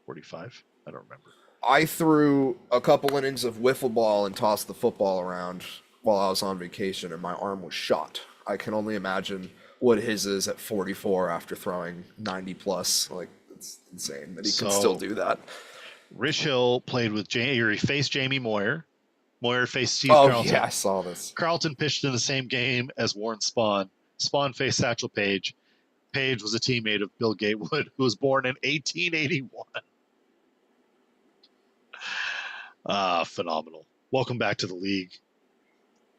S1: 45? I don't remember.
S2: I threw a couple innings of wiffle ball and tossed the football around while I was on vacation, and my arm was shot. I can only imagine what his is at 44 after throwing 90 plus. Like, it's insane that he can still do that.
S1: Rich Hill played with he faced Jamie Moyer. Moyer faced Steve Carlton.
S2: Yeah, I saw this.
S1: Carlton pitched in the same game as Warren Spahn. Spahn faced Satchel Paige. Paige was a teammate of Bill Gatewood, who was born in 1881. Phenomenal. Welcome back to the league.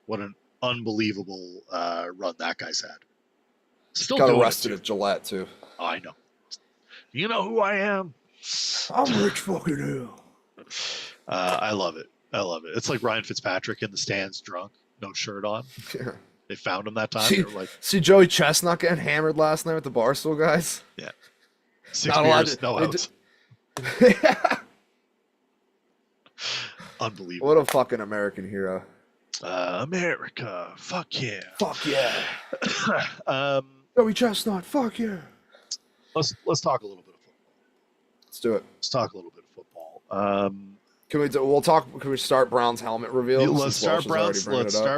S1: What an unbelievable run that guy's had. Still
S2: got arrested at Gillette, too.
S1: Oh, I know. You know who I am?
S2: I'm Rich fucking Hill.
S1: I love it. I love it. It's like Ryan Fitzpatrick in the stands drunk, no shirt on.
S2: Yeah.
S1: They found him that time.
S2: See Joey Chestnut getting hammered last night with the Barstool guys?
S1: Yeah. 6 beers, no outs. Unbelievable.
S2: What a fucking American hero.
S1: America. Fuck yeah.
S2: Fuck yeah. Joey Chestnut. Fuck yeah.
S1: Let's talk a little bit of football.
S2: Let's do it.
S1: Let's talk a little bit of football.
S2: Can we start Brown's helmet reveal?
S1: Let's start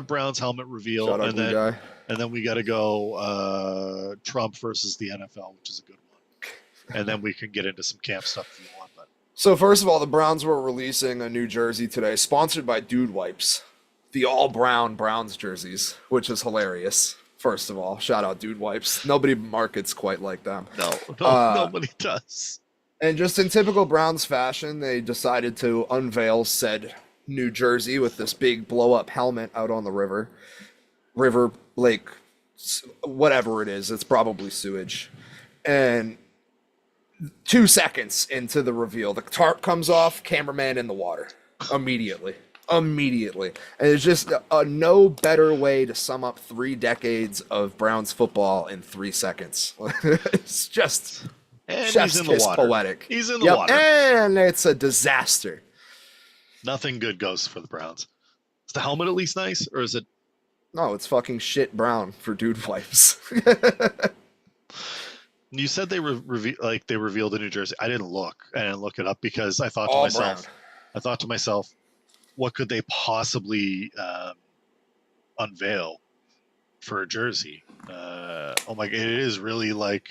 S1: Brown's helmet reveal.
S2: Shout out guy.
S1: And then we got to go Trump versus the NFL, which is a good one. And then we can get into some camp stuff if you want. But
S2: so first of all, the Browns were releasing a new jersey today, sponsored by Dude Wipes, the all brown Browns jerseys, which is hilarious. First of all, shout out Dude Wipes. Nobody markets quite like them.
S1: No, nobody does.
S2: And just in typical Browns fashion, they decided to unveil said new jersey with this big blow-up helmet out on the river, lake, whatever it is. It's probably sewage. And 2 seconds into the reveal, the tarp comes off, cameraman in the water. Immediately. And it's just no better way to sum up 3 decades of Browns football in 3 seconds. It's just...
S1: And he's in the water.
S2: Poetic.
S1: He's in the water.
S2: And it's a disaster.
S1: Nothing good goes for the Browns. Is the helmet at least nice, or is it?
S2: No, it's fucking shit brown for Dude Wipes.
S1: You said they revealed the New Jersey. I didn't look it up because I thought to myself, what could they possibly unveil for a jersey? Oh my god, it is really like.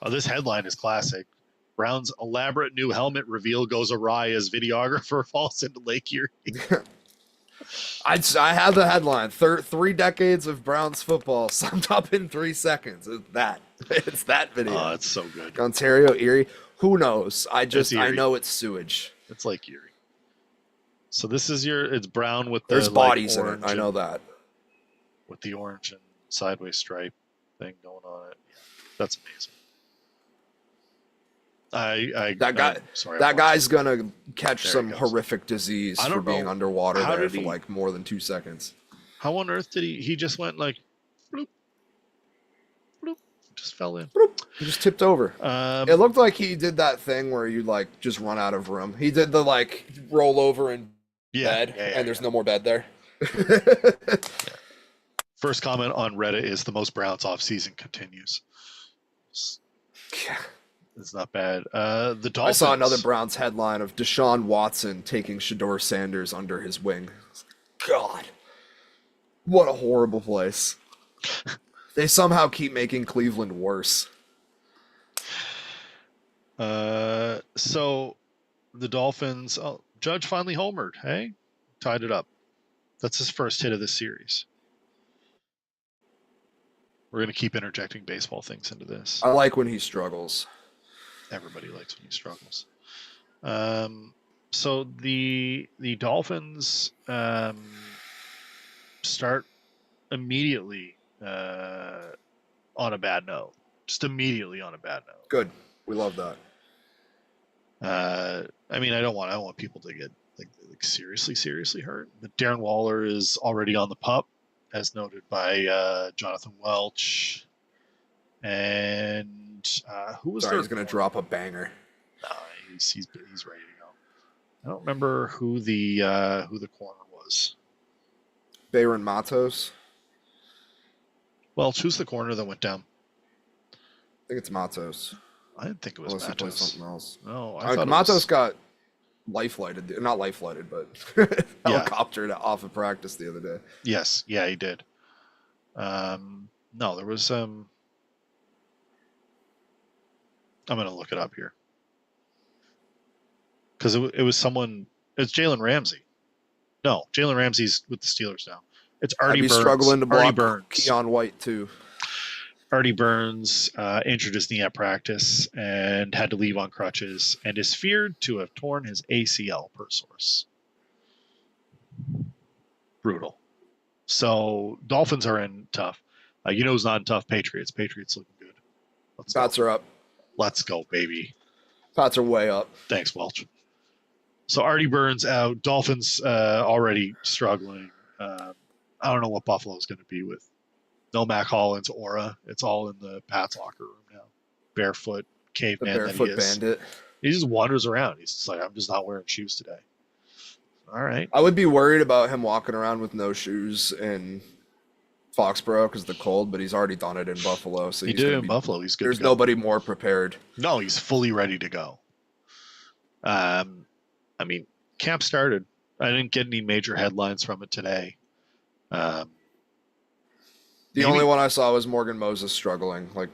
S1: Oh, this headline is classic. Brown's elaborate new helmet reveal goes awry as videographer falls into Lake Erie.
S2: I had the headline. 3 decades of Browns football summed up in 3 seconds. It's that video.
S1: Oh, it's so good.
S2: Ontario, Erie. Who knows? I know it's sewage.
S1: It's Lake Erie. So this is it's brown with
S2: there's bodies in it. I know that.
S1: With the orange and sideways stripe thing going on it. That's amazing.
S2: That guy's gonna catch some horrific disease for being underwater there for like more than 2 seconds.
S1: How on earth did he just went like bloop, bloop, just fell in.
S2: Bloop. He just tipped over. It looked like he did that thing where you like just run out of room. He did the like roll over in bed and there's no more bed there.
S1: First comment on Reddit is the most Browns off season continues.
S2: Yeah.
S1: It's not bad. The Dolphins.
S2: I saw another Browns headline of Deshaun Watson taking Shedeur Sanders under his wing. God. What a horrible place. They somehow keep making Cleveland worse.
S1: So the Dolphins, Judge finally homered, hey? Tied it up. That's his first hit of this series. We're going to keep interjecting baseball things into this.
S2: I like when he struggles.
S1: Everybody likes when he struggles. So the Dolphins start immediately on a bad note. Just immediately on a bad note.
S2: Good. We love that.
S1: I mean, I don't want people to get like seriously hurt. But Darren Waller is already on the pup, as noted by Jonathan Welch. And who was
S2: Sorry,
S1: their
S2: he's gonna drop a banger.
S1: No, he's ready to go. I don't remember who the corner was.
S2: Bayron Matos.
S1: Welch, who's the corner that went down?
S2: I think it's Matos.
S1: I didn't think it was
S2: Unless
S1: Matos.
S2: He plays something else.
S1: No, I thought
S2: Matos
S1: it was...
S2: got life-flighted. Not life-flighted, but helicoptered off of practice the other day.
S1: Yes, yeah, he did. No, there was I'm gonna look it up here because it was someone. It's Jalen Ramsey. No, Jalen Ramsey's with the Steelers now. It's Artie Burns.
S2: Struggling to block
S1: Burns.
S2: Keon White too.
S1: Artie Burns injured his knee at practice and had to leave on crutches and is feared to have torn his ACL, per source. Brutal. So Dolphins are in tough. You know who's not in tough? Patriots. Patriots looking good.
S2: Pats are up.
S1: Let's go, baby.
S2: Pats are way up.
S1: Thanks, Welch. So Artie Burns out. Dolphins already struggling. I don't know what Buffalo's going to be with no Mac Hollins aura. It's all in the Pats locker room now. Barefoot caveman that he is.
S2: Bandit.
S1: He just wanders around. He's just like, I'm just not wearing shoes today. All right.
S2: I would be worried about him walking around with no shoes in Foxborough because of the cold, but he's already done it in Buffalo. So
S1: he did it in Buffalo. He's good.
S2: There's nobody more prepared.
S1: No, he's fully ready to go. I mean, camp started. I didn't get any major headlines from it today.
S2: The only one I saw was Morgan Moses struggling, like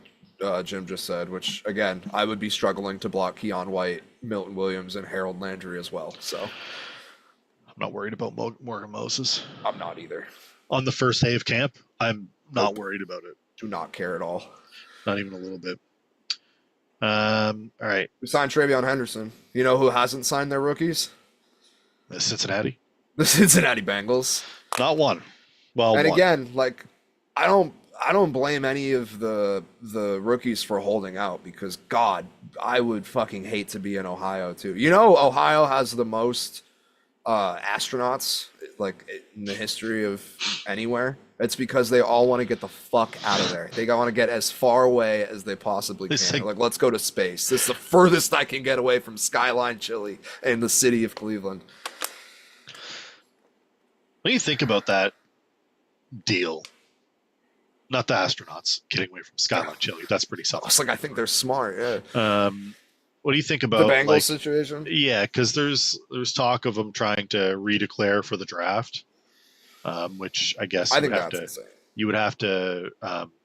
S2: Jim just said, which, again, I would be struggling to block Keon White, Milton Williams, and Harold Landry as well. So
S1: I'm not worried about Morgan Moses.
S2: I'm not either.
S1: On the first day of camp, I'm not worried about it.
S2: Do not care at all.
S1: Not even a little bit. All right.
S2: We signed Travion Henderson. You know who hasn't signed their rookies?
S1: Cincinnati.
S2: The Cincinnati Bengals.
S1: Not one. Well,
S2: and
S1: one.
S2: Again, like I don't blame any of the rookies for holding out because God, I would fucking hate to be in Ohio too. You know, Ohio has the most astronauts like in the history of anywhere. It's because they all want to get the fuck out of there. They want to get as far away as they possibly can. Like, let's go to space. This is the furthest I can get away from Skyline Chili and the city of Cleveland.
S1: When you think about that deal, not the astronauts getting away from Skyline Chili, that's pretty selfish.
S2: It's like, I think they're smart, yeah.
S1: What do you think about
S2: the Bengals situation?
S1: Yeah, because there's talk of them trying to redeclare for the draft, which I guess you would have to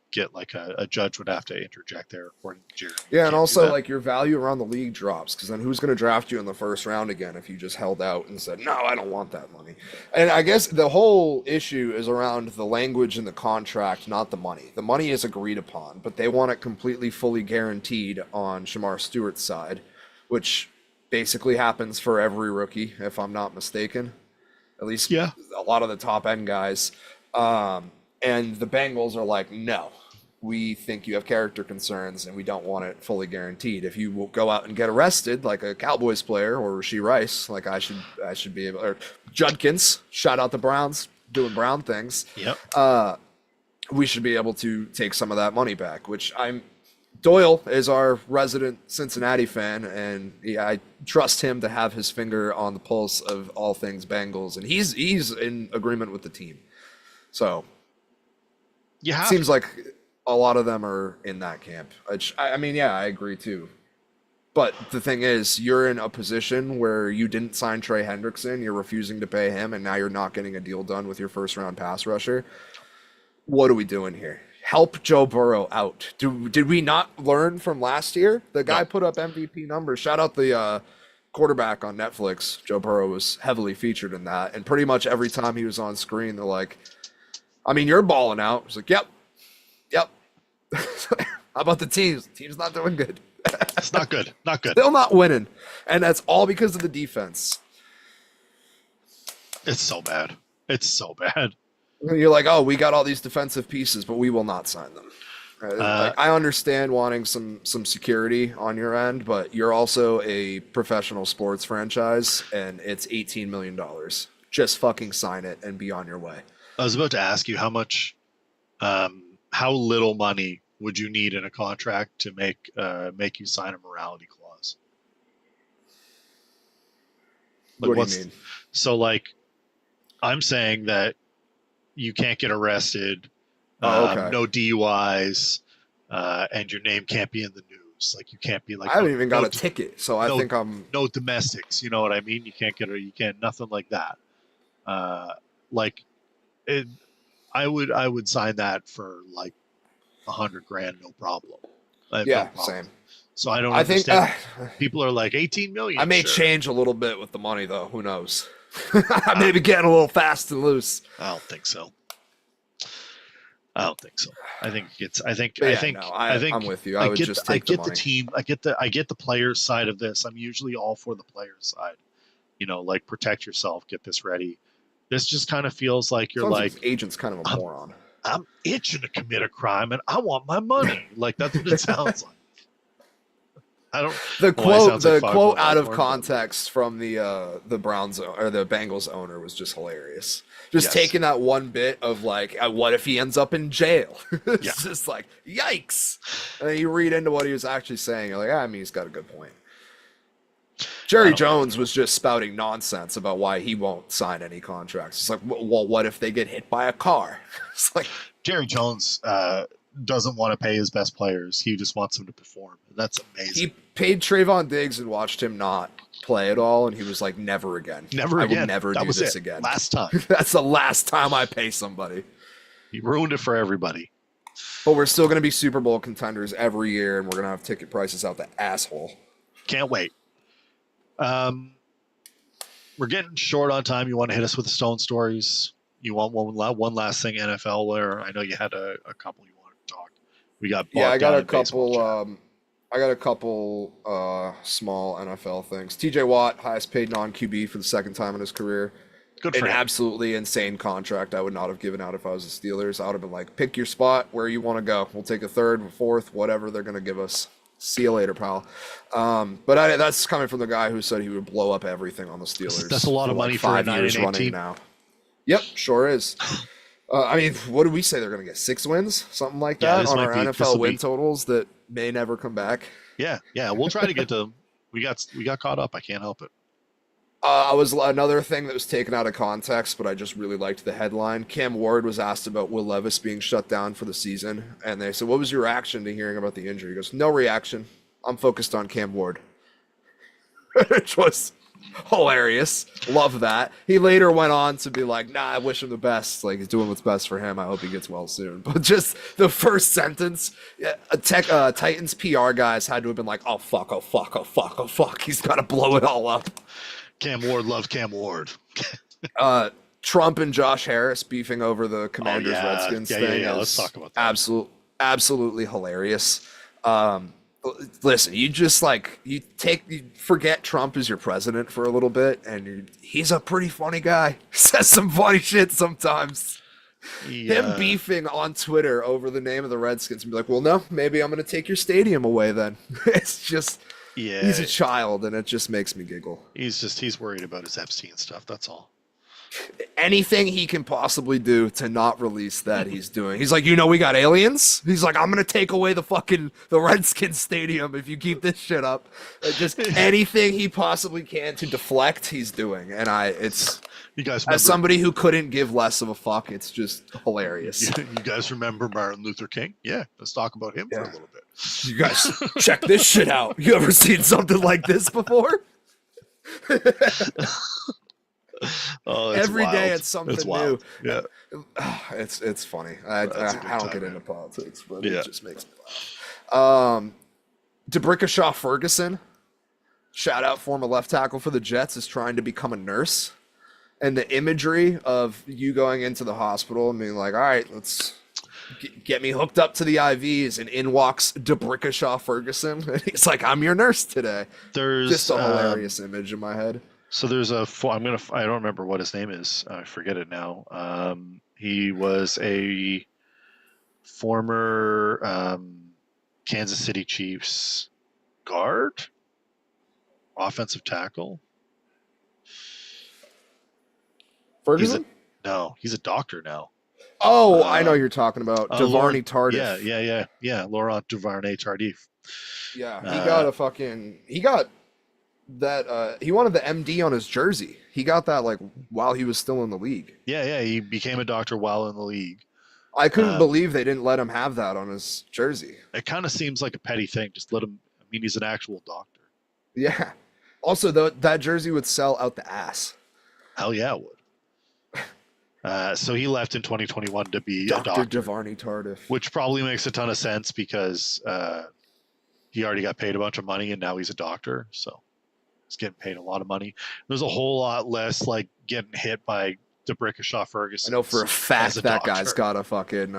S1: get like a judge would have to interject there according to Jeremy.
S2: Yeah, and also like your value around the league drops because then who's going to draft you in the first round again if you just held out and said, no, I don't want that money. And I guess the whole issue is around the language in the contract, not the money. The money is agreed upon, but they want it completely fully guaranteed on Shamar Stewart's side, which basically happens for every rookie, if I'm not mistaken. At least a lot of the top end guys. And the Bengals are like, no, we think you have character concerns and we don't want it fully guaranteed. If you will go out and get arrested like a Cowboys player or Rashee Rice, like I should be able, or Judkins, shout out the Browns, doing Brown things.
S1: Yep.
S2: We should be able to take some of that money back, which Doyle is our resident Cincinnati fan, and I trust him to have his finger on the pulse of all things Bengals, and he's in agreement with the team. So seems like a lot of them are in that camp. I mean, yeah, I agree too. But the thing is, you're in a position where you didn't sign Trey Hendrickson, you're refusing to pay him, and now you're not getting a deal done with your first-round pass rusher. What are we doing here? Help Joe Burrow out. Did we not learn from last year? The guy put up MVP numbers. Shout out the quarterback on Netflix. Joe Burrow was heavily featured in that, and pretty much every time he was on screen, they're like, I mean, you're balling out. It's like, yep. How about the teams? The team's not doing good.
S1: It's not good. Not good.
S2: Still not winning. And that's all because of the defense.
S1: It's so bad. It's so bad.
S2: You're like, oh, we got all these defensive pieces, but we will not sign them. Like, I understand wanting some security on your end, but you're also a professional sports franchise, and it's $18 million. Just fucking sign it and be on your way.
S1: I was about to ask you how little money would you need in a contract to make you sign a morality clause? Like,
S2: what do you mean?
S1: So, like, I'm saying that you can't get arrested,
S2: okay.
S1: no DUIs, and your name can't be in the news. Like, you can't be like.
S2: I haven't even got a ticket, so I think I'm
S1: no domestics. You know what I mean? You can't nothing like that. Like, I would sign that for like $100,000, no problem.
S2: Yeah,
S1: no problem.
S2: same.
S1: So I don't understand. People are like 18 million.
S2: I may change a little bit with the money, though. Who knows? I may be getting a little fast and loose.
S1: I don't think so. I think it's. I think.
S2: I'm with you. I get
S1: the players' side of this. I'm usually all for the players' side. You know, like, protect yourself, get this ready. This just kind of feels like you're like
S2: agent's kind of a moron.
S1: I'm itching to commit a crime and I want my money. Like, that's what it sounds like. I don't.
S2: The quote out of context from the Browns or the Bengals owner was just hilarious. Just taking that one bit of like, what if he ends up in jail? It's just like, yikes. And then you read into what he was actually saying. You're like, I mean, he's got a good point. Jerry Jones was just spouting nonsense about why he won't sign any contracts. It's like, well, what if they get hit by a car? It's like,
S1: Jerry Jones doesn't want to pay his best players. He just wants them to perform. And that's amazing.
S2: He paid Trayvon Diggs and watched him not play at all, and he was like, never again.
S1: Never again.
S2: I will never do this again.
S1: Last time.
S2: That's the last time I pay somebody.
S1: He ruined it for everybody.
S2: But we're still going to be Super Bowl contenders every year, and we're going to have ticket prices out the asshole.
S1: Can't wait. We're getting short on time. You want to hit us with the Stone stories? You want one last thing, NFL, where I know you had a couple you wanted to talk. We got
S2: I got a couple. I got a couple small NFL things. TJ Watt, highest paid non-QB for the second time in his career.
S1: Good for him.
S2: Absolutely insane contract. I would not have given out if I was the Steelers. I would have been like, pick your spot where you want to go. We'll take a third, a fourth, whatever they're going to give us. See you later, pal. But that's coming from the guy who said he would blow up everything on the Steelers.
S1: That's a lot of money for 5 years running
S2: now. Yep, sure is. I mean, what did we say they're going to get? 6 wins, something like that, on our NFL win totals that may never come back.
S1: Yeah. We'll try to get to them. We got caught up. I can't help it.
S2: Was another thing that was taken out of context, but I just really liked the headline. Cam Ward was asked about Will Levis being shut down for the season, and they said, "What was your reaction to hearing about the injury?" He goes, "No reaction. I'm focused on Cam Ward," which was hilarious. Love that. He later went on to be like, "Nah, I wish him the best. Like, he's doing what's best for him. I hope he gets well soon." But just the first sentence, Titans PR guys had to have been like, "Oh fuck! Oh fuck! Oh fuck! Oh fuck! He's got to blow it all up."
S1: Cam Ward loves Cam Ward.
S2: Trump and Josh Harris beefing over the Commanders Redskins thing.
S1: Yeah, let's talk about that.
S2: Absolutely hilarious. Listen, you forget Trump is your president for a little bit, and he's a pretty funny guy. Says some funny shit sometimes. Him beefing on Twitter over the name of the Redskins and be like, well, no, maybe I'm going to take your stadium away then. It's just... Yeah, he's a child, and it just makes me giggle.
S1: He's worried about his Epstein stuff. That's all.
S2: Anything he can possibly do to not release that, he's doing. He's like, we got aliens. He's like, I'm gonna take away the Redskins stadium if you keep this shit up. Just anything he possibly can to deflect, he's doing. And
S1: you guys
S2: as somebody who couldn't give less of a fuck, it's just hilarious.
S1: You guys remember Martin Luther King? Yeah, let's talk about him for a little bit.
S2: You guys check this shit out. You ever seen something like this before? Every day it's something new.
S1: Yeah,
S2: it's funny. I don't get into politics, but it just makes me laugh. DeBrickashaw Ferguson, shout out, former left tackle for the Jets, is trying to become a nurse, and the imagery of you going into the hospital and being like, all right, let's get me hooked up to the IVs, and in walks DeBrickashaw Ferguson, and he's like, I'm your nurse today.
S1: There's
S2: Just a hilarious image in my head.
S1: So there's I don't remember what his name is. I forget it now. He was a former Kansas City Chiefs guard, offensive tackle.
S2: Ferguson?
S1: He's a doctor now.
S2: Oh, I know who you're talking about. Duvarney Tardif.
S1: Yeah. Laurent Duvarney Tardif.
S2: Yeah, he got that. He wanted the MD on his jersey. He got that like while he was still in the league.
S1: Yeah. He became a doctor while in the league.
S2: I couldn't believe they didn't let him have that on his jersey.
S1: It kind of seems like a petty thing. Just let him. I mean, he's an actual doctor.
S2: Yeah. Also, though, that jersey would sell out the ass.
S1: Hell yeah, it would. So he left in 2021 to be a doctor.
S2: Dr. Duvarney Tardif.
S1: Which probably makes a ton of sense because he already got paid a bunch of money and now he's a doctor. So he's getting paid a lot of money. There's a whole lot less like getting hit by DeBrickashaw Ferguson.
S2: I know for a fact that guy's got a fucking,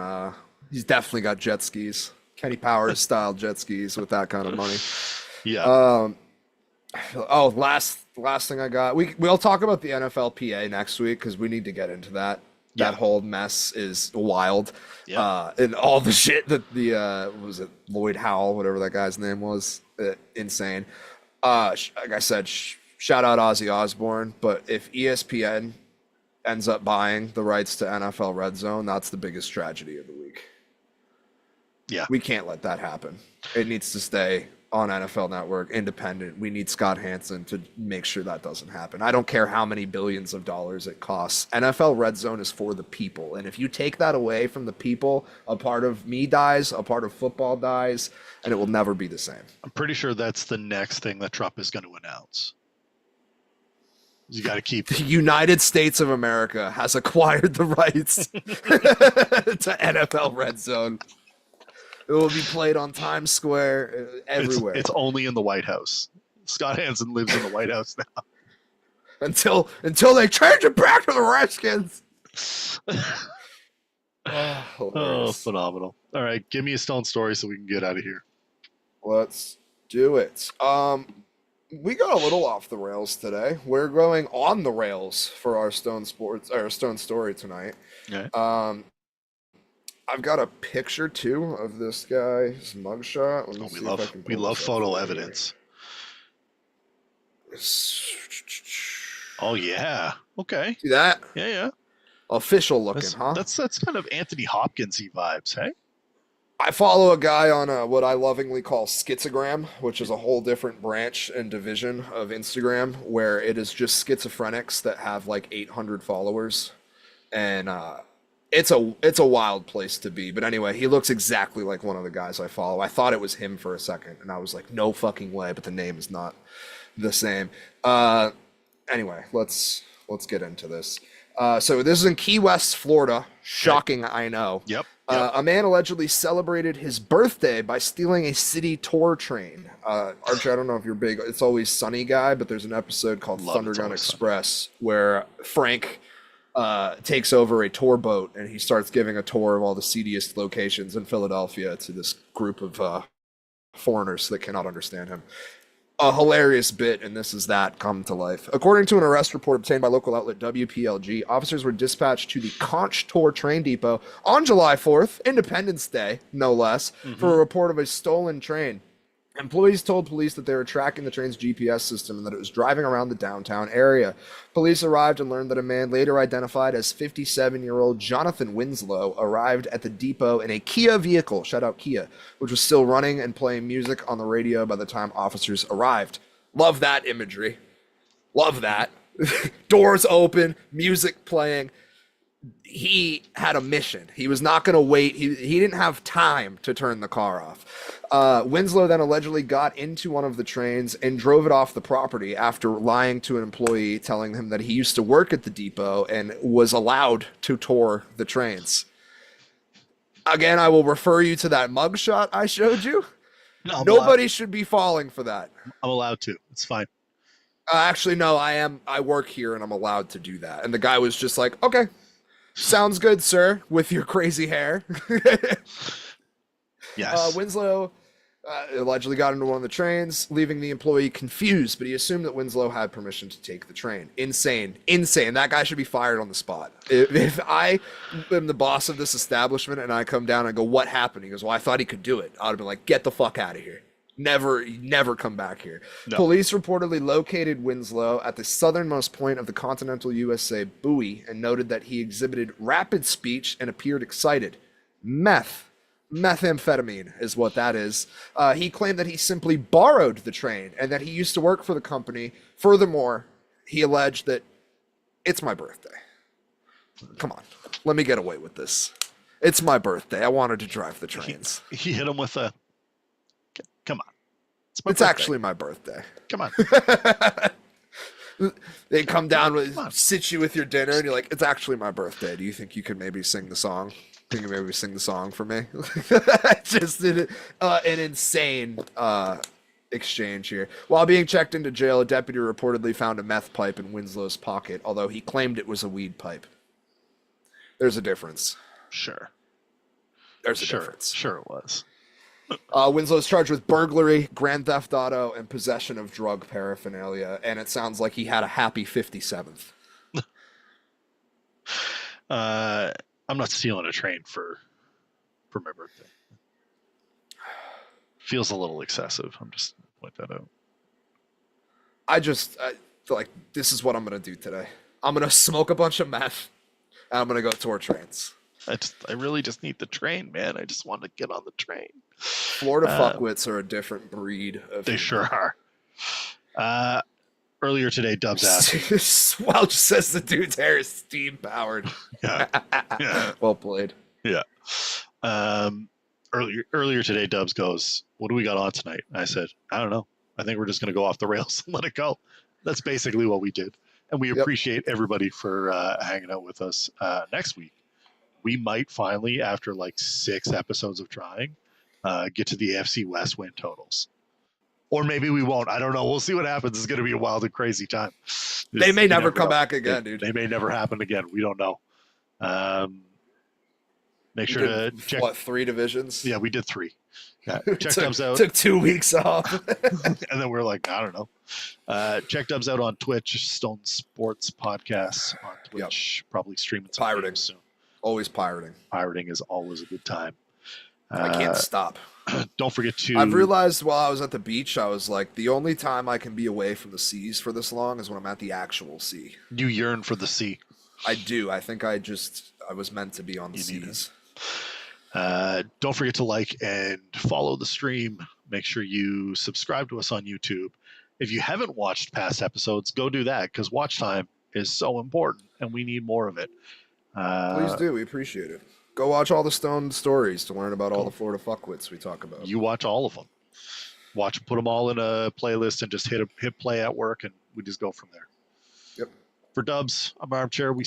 S2: he's definitely got jet skis. Kenny Powers style jet skis with that kind of money.
S1: Yeah.
S2: Last thing I got. We'll talk about the NFLPA next week because we need to get into that. That whole mess is wild.
S1: Yeah.
S2: And all the shit that the what was it, Lloyd Howell, whatever that guy's name was, insane. Like I said, shout out Ozzy Osbourne. But if ESPN ends up buying the rights to NFL Red Zone, that's the biggest tragedy of the week.
S1: Yeah.
S2: We can't let that happen. It needs to stay on NFL Network, independent. We need Scott Hansen to make sure that doesn't happen. I don't care how many billions of dollars it costs. NFL Red Zone is for the people. And if you take that away from the people, a part of me dies, a part of football dies, and it will never be the same.
S1: I'm pretty sure that's the next thing that Trump is going to announce. You got to keep
S2: the United States of America has acquired the rights to NFL Red Zone. It will be played on Times Square, everywhere.
S1: It's only in the White House. Scott Hansen lives in the White House now.
S2: Until they change it back to the Redskins.
S1: Oh, phenomenal. All right, give me a Stone story so we can get out of here.
S2: Let's do it. We got a little off the rails today. We're going on the rails for our Stone story tonight.
S1: Okay.
S2: I've got a picture too of this guy's mugshot.
S1: We love photo evidence. Oh yeah. Okay.
S2: See that?
S1: Yeah.
S2: Official looking, huh?
S1: That's kind of Anthony Hopkins-y vibes, hey?
S2: I follow a guy on what I lovingly call Schizogram, which is a whole different branch and division of Instagram where it is just schizophrenics that have like 800 followers. And it's a wild place to be. But anyway, he looks exactly like one of the guys I follow. I thought it was him for a second, and I was like, no fucking way, but the name is not the same. Anyway, let's get into this. So this is in Key West, Florida. Shocking, I know.
S1: Yep.
S2: A man allegedly celebrated his birthday by stealing a city tour train. Archie, I don't know if you're big It's Always Sunny guy, but there's an episode called Thunderground Express where Frank takes over a tour boat and he starts giving a tour of all the seediest locations in Philadelphia to this group of foreigners that cannot understand him. A hilarious bit, and this is that come to life. According to an arrest report obtained by local outlet WPLG, officers were dispatched to the Conch Tour train depot on July 4th, Independence Day, no less, for a report of a stolen train. Employees told police that they were tracking the train's GPS system and that it was driving around the downtown area. Police arrived and learned that a man later identified as 57-year-old Jonathan Winslow arrived at the depot in a Kia vehicle, shout out Kia, which was still running and playing music on the radio by the time officers arrived. Love that imagery. Love that. Doors open, music playing. He had a mission. He was not going to wait. He didn't have time to turn the car off. Winslow then allegedly got into one of the trains and drove it off the property after lying to an employee, telling him that he used to work at the depot and was allowed to tour the trains. Again, I will refer you to that mugshot I showed you.
S1: No,
S2: Nobody should be falling for that.
S1: I'm allowed to. It's fine.
S2: Actually, no, I work here and I'm allowed to do that. And the guy was just like, okay. Sounds good, sir, with your crazy hair.
S1: Yes.
S2: Winslow allegedly got into one of the trains, leaving the employee confused, but he assumed that Winslow had permission to take the train. Insane. Insane. That guy should be fired on the spot. If I am the boss of this establishment and I come down and I go, what happened? He goes, well, I thought he could do it. I would have been like, get the fuck out of here. Never come back here.
S1: No.
S2: Police reportedly located Winslow at the southernmost point of the continental USA buoy and noted that he exhibited rapid speech and appeared excited. Methamphetamine is what that is. He claimed that he simply borrowed the train and that he used to work for the company. Furthermore, he alleged that it's my birthday. Come on, let me get away with this. It's my birthday. I wanted to drive the trains.
S1: He hit him with a, come on.
S2: It's actually my birthday.
S1: Come on.
S2: They come down with, sit you with your dinner, and you're like, it's actually my birthday. Do you think you could maybe sing the song? Think you maybe sing the song for me? Just an insane exchange here. While being checked into jail, a deputy reportedly found a meth pipe in Winslow's pocket, although he claimed it was a weed pipe. There's a difference.
S1: Sure.
S2: There's a difference.
S1: Sure it was.
S2: Winslow's charged with burglary, grand theft auto, and possession of drug paraphernalia, and it sounds like he had a happy 57th.
S1: I'm not stealing a train for my birthday. Feels a little excessive. I'm just point that out.
S2: I feel like this is what I'm gonna do today. I'm gonna smoke a bunch of meth, and I'm gonna go tour trains.
S1: I really just need the train, man. I just want to get on the train.
S2: Florida fuckwits are a different breed of
S1: They sure are. Earlier today, Dubs asked.
S2: Swelch says the dude's hair is steam powered.
S1: Yeah.
S2: Well played.
S1: Yeah. Earlier today, Dubs goes, "What do we got on tonight?" I said, "I don't know. I think we're just going to go off the rails and let it go." That's basically what we did, and we appreciate everybody for hanging out with us. Next week, we might finally, after like 6 episodes of trying, get to the AFC West win totals. Or maybe we won't. I don't know. We'll see what happens. It's going to be a wild and crazy time.
S2: They may never come back again, dude.
S1: They may never happen again. We don't know. Make sure to check.
S2: What, 3 divisions?
S1: Yeah, we did 3. Yeah, check Dubs out.
S2: Took 2 weeks off.
S1: And then we're like, I don't know. Check Dubs out on Twitch, Stone Sports Podcasts on Twitch. Probably streaming some
S2: pirating
S1: soon.
S2: Always pirating.
S1: Pirating is always a good time.
S2: I can't stop.
S1: Don't forget to...
S2: I've realized while I was at the beach, I was like, the only time I can be away from the seas for this long is when I'm at the actual sea.
S1: You yearn for the sea.
S2: I do. I think I was meant to be on the seas.
S1: Don't forget to like and follow the stream. Make sure you subscribe to us on YouTube. If you haven't watched past episodes, go do that, because watch time is so important, and we need more of it.
S2: Please do. We appreciate it. Go watch all the Stone stories to learn about all the Florida fuckwits we talk about.
S1: You watch all of them. Put them all in a playlist and just hit play at work, and we just go from there.
S2: Yep.
S1: For Dubs, I'm Armchair. We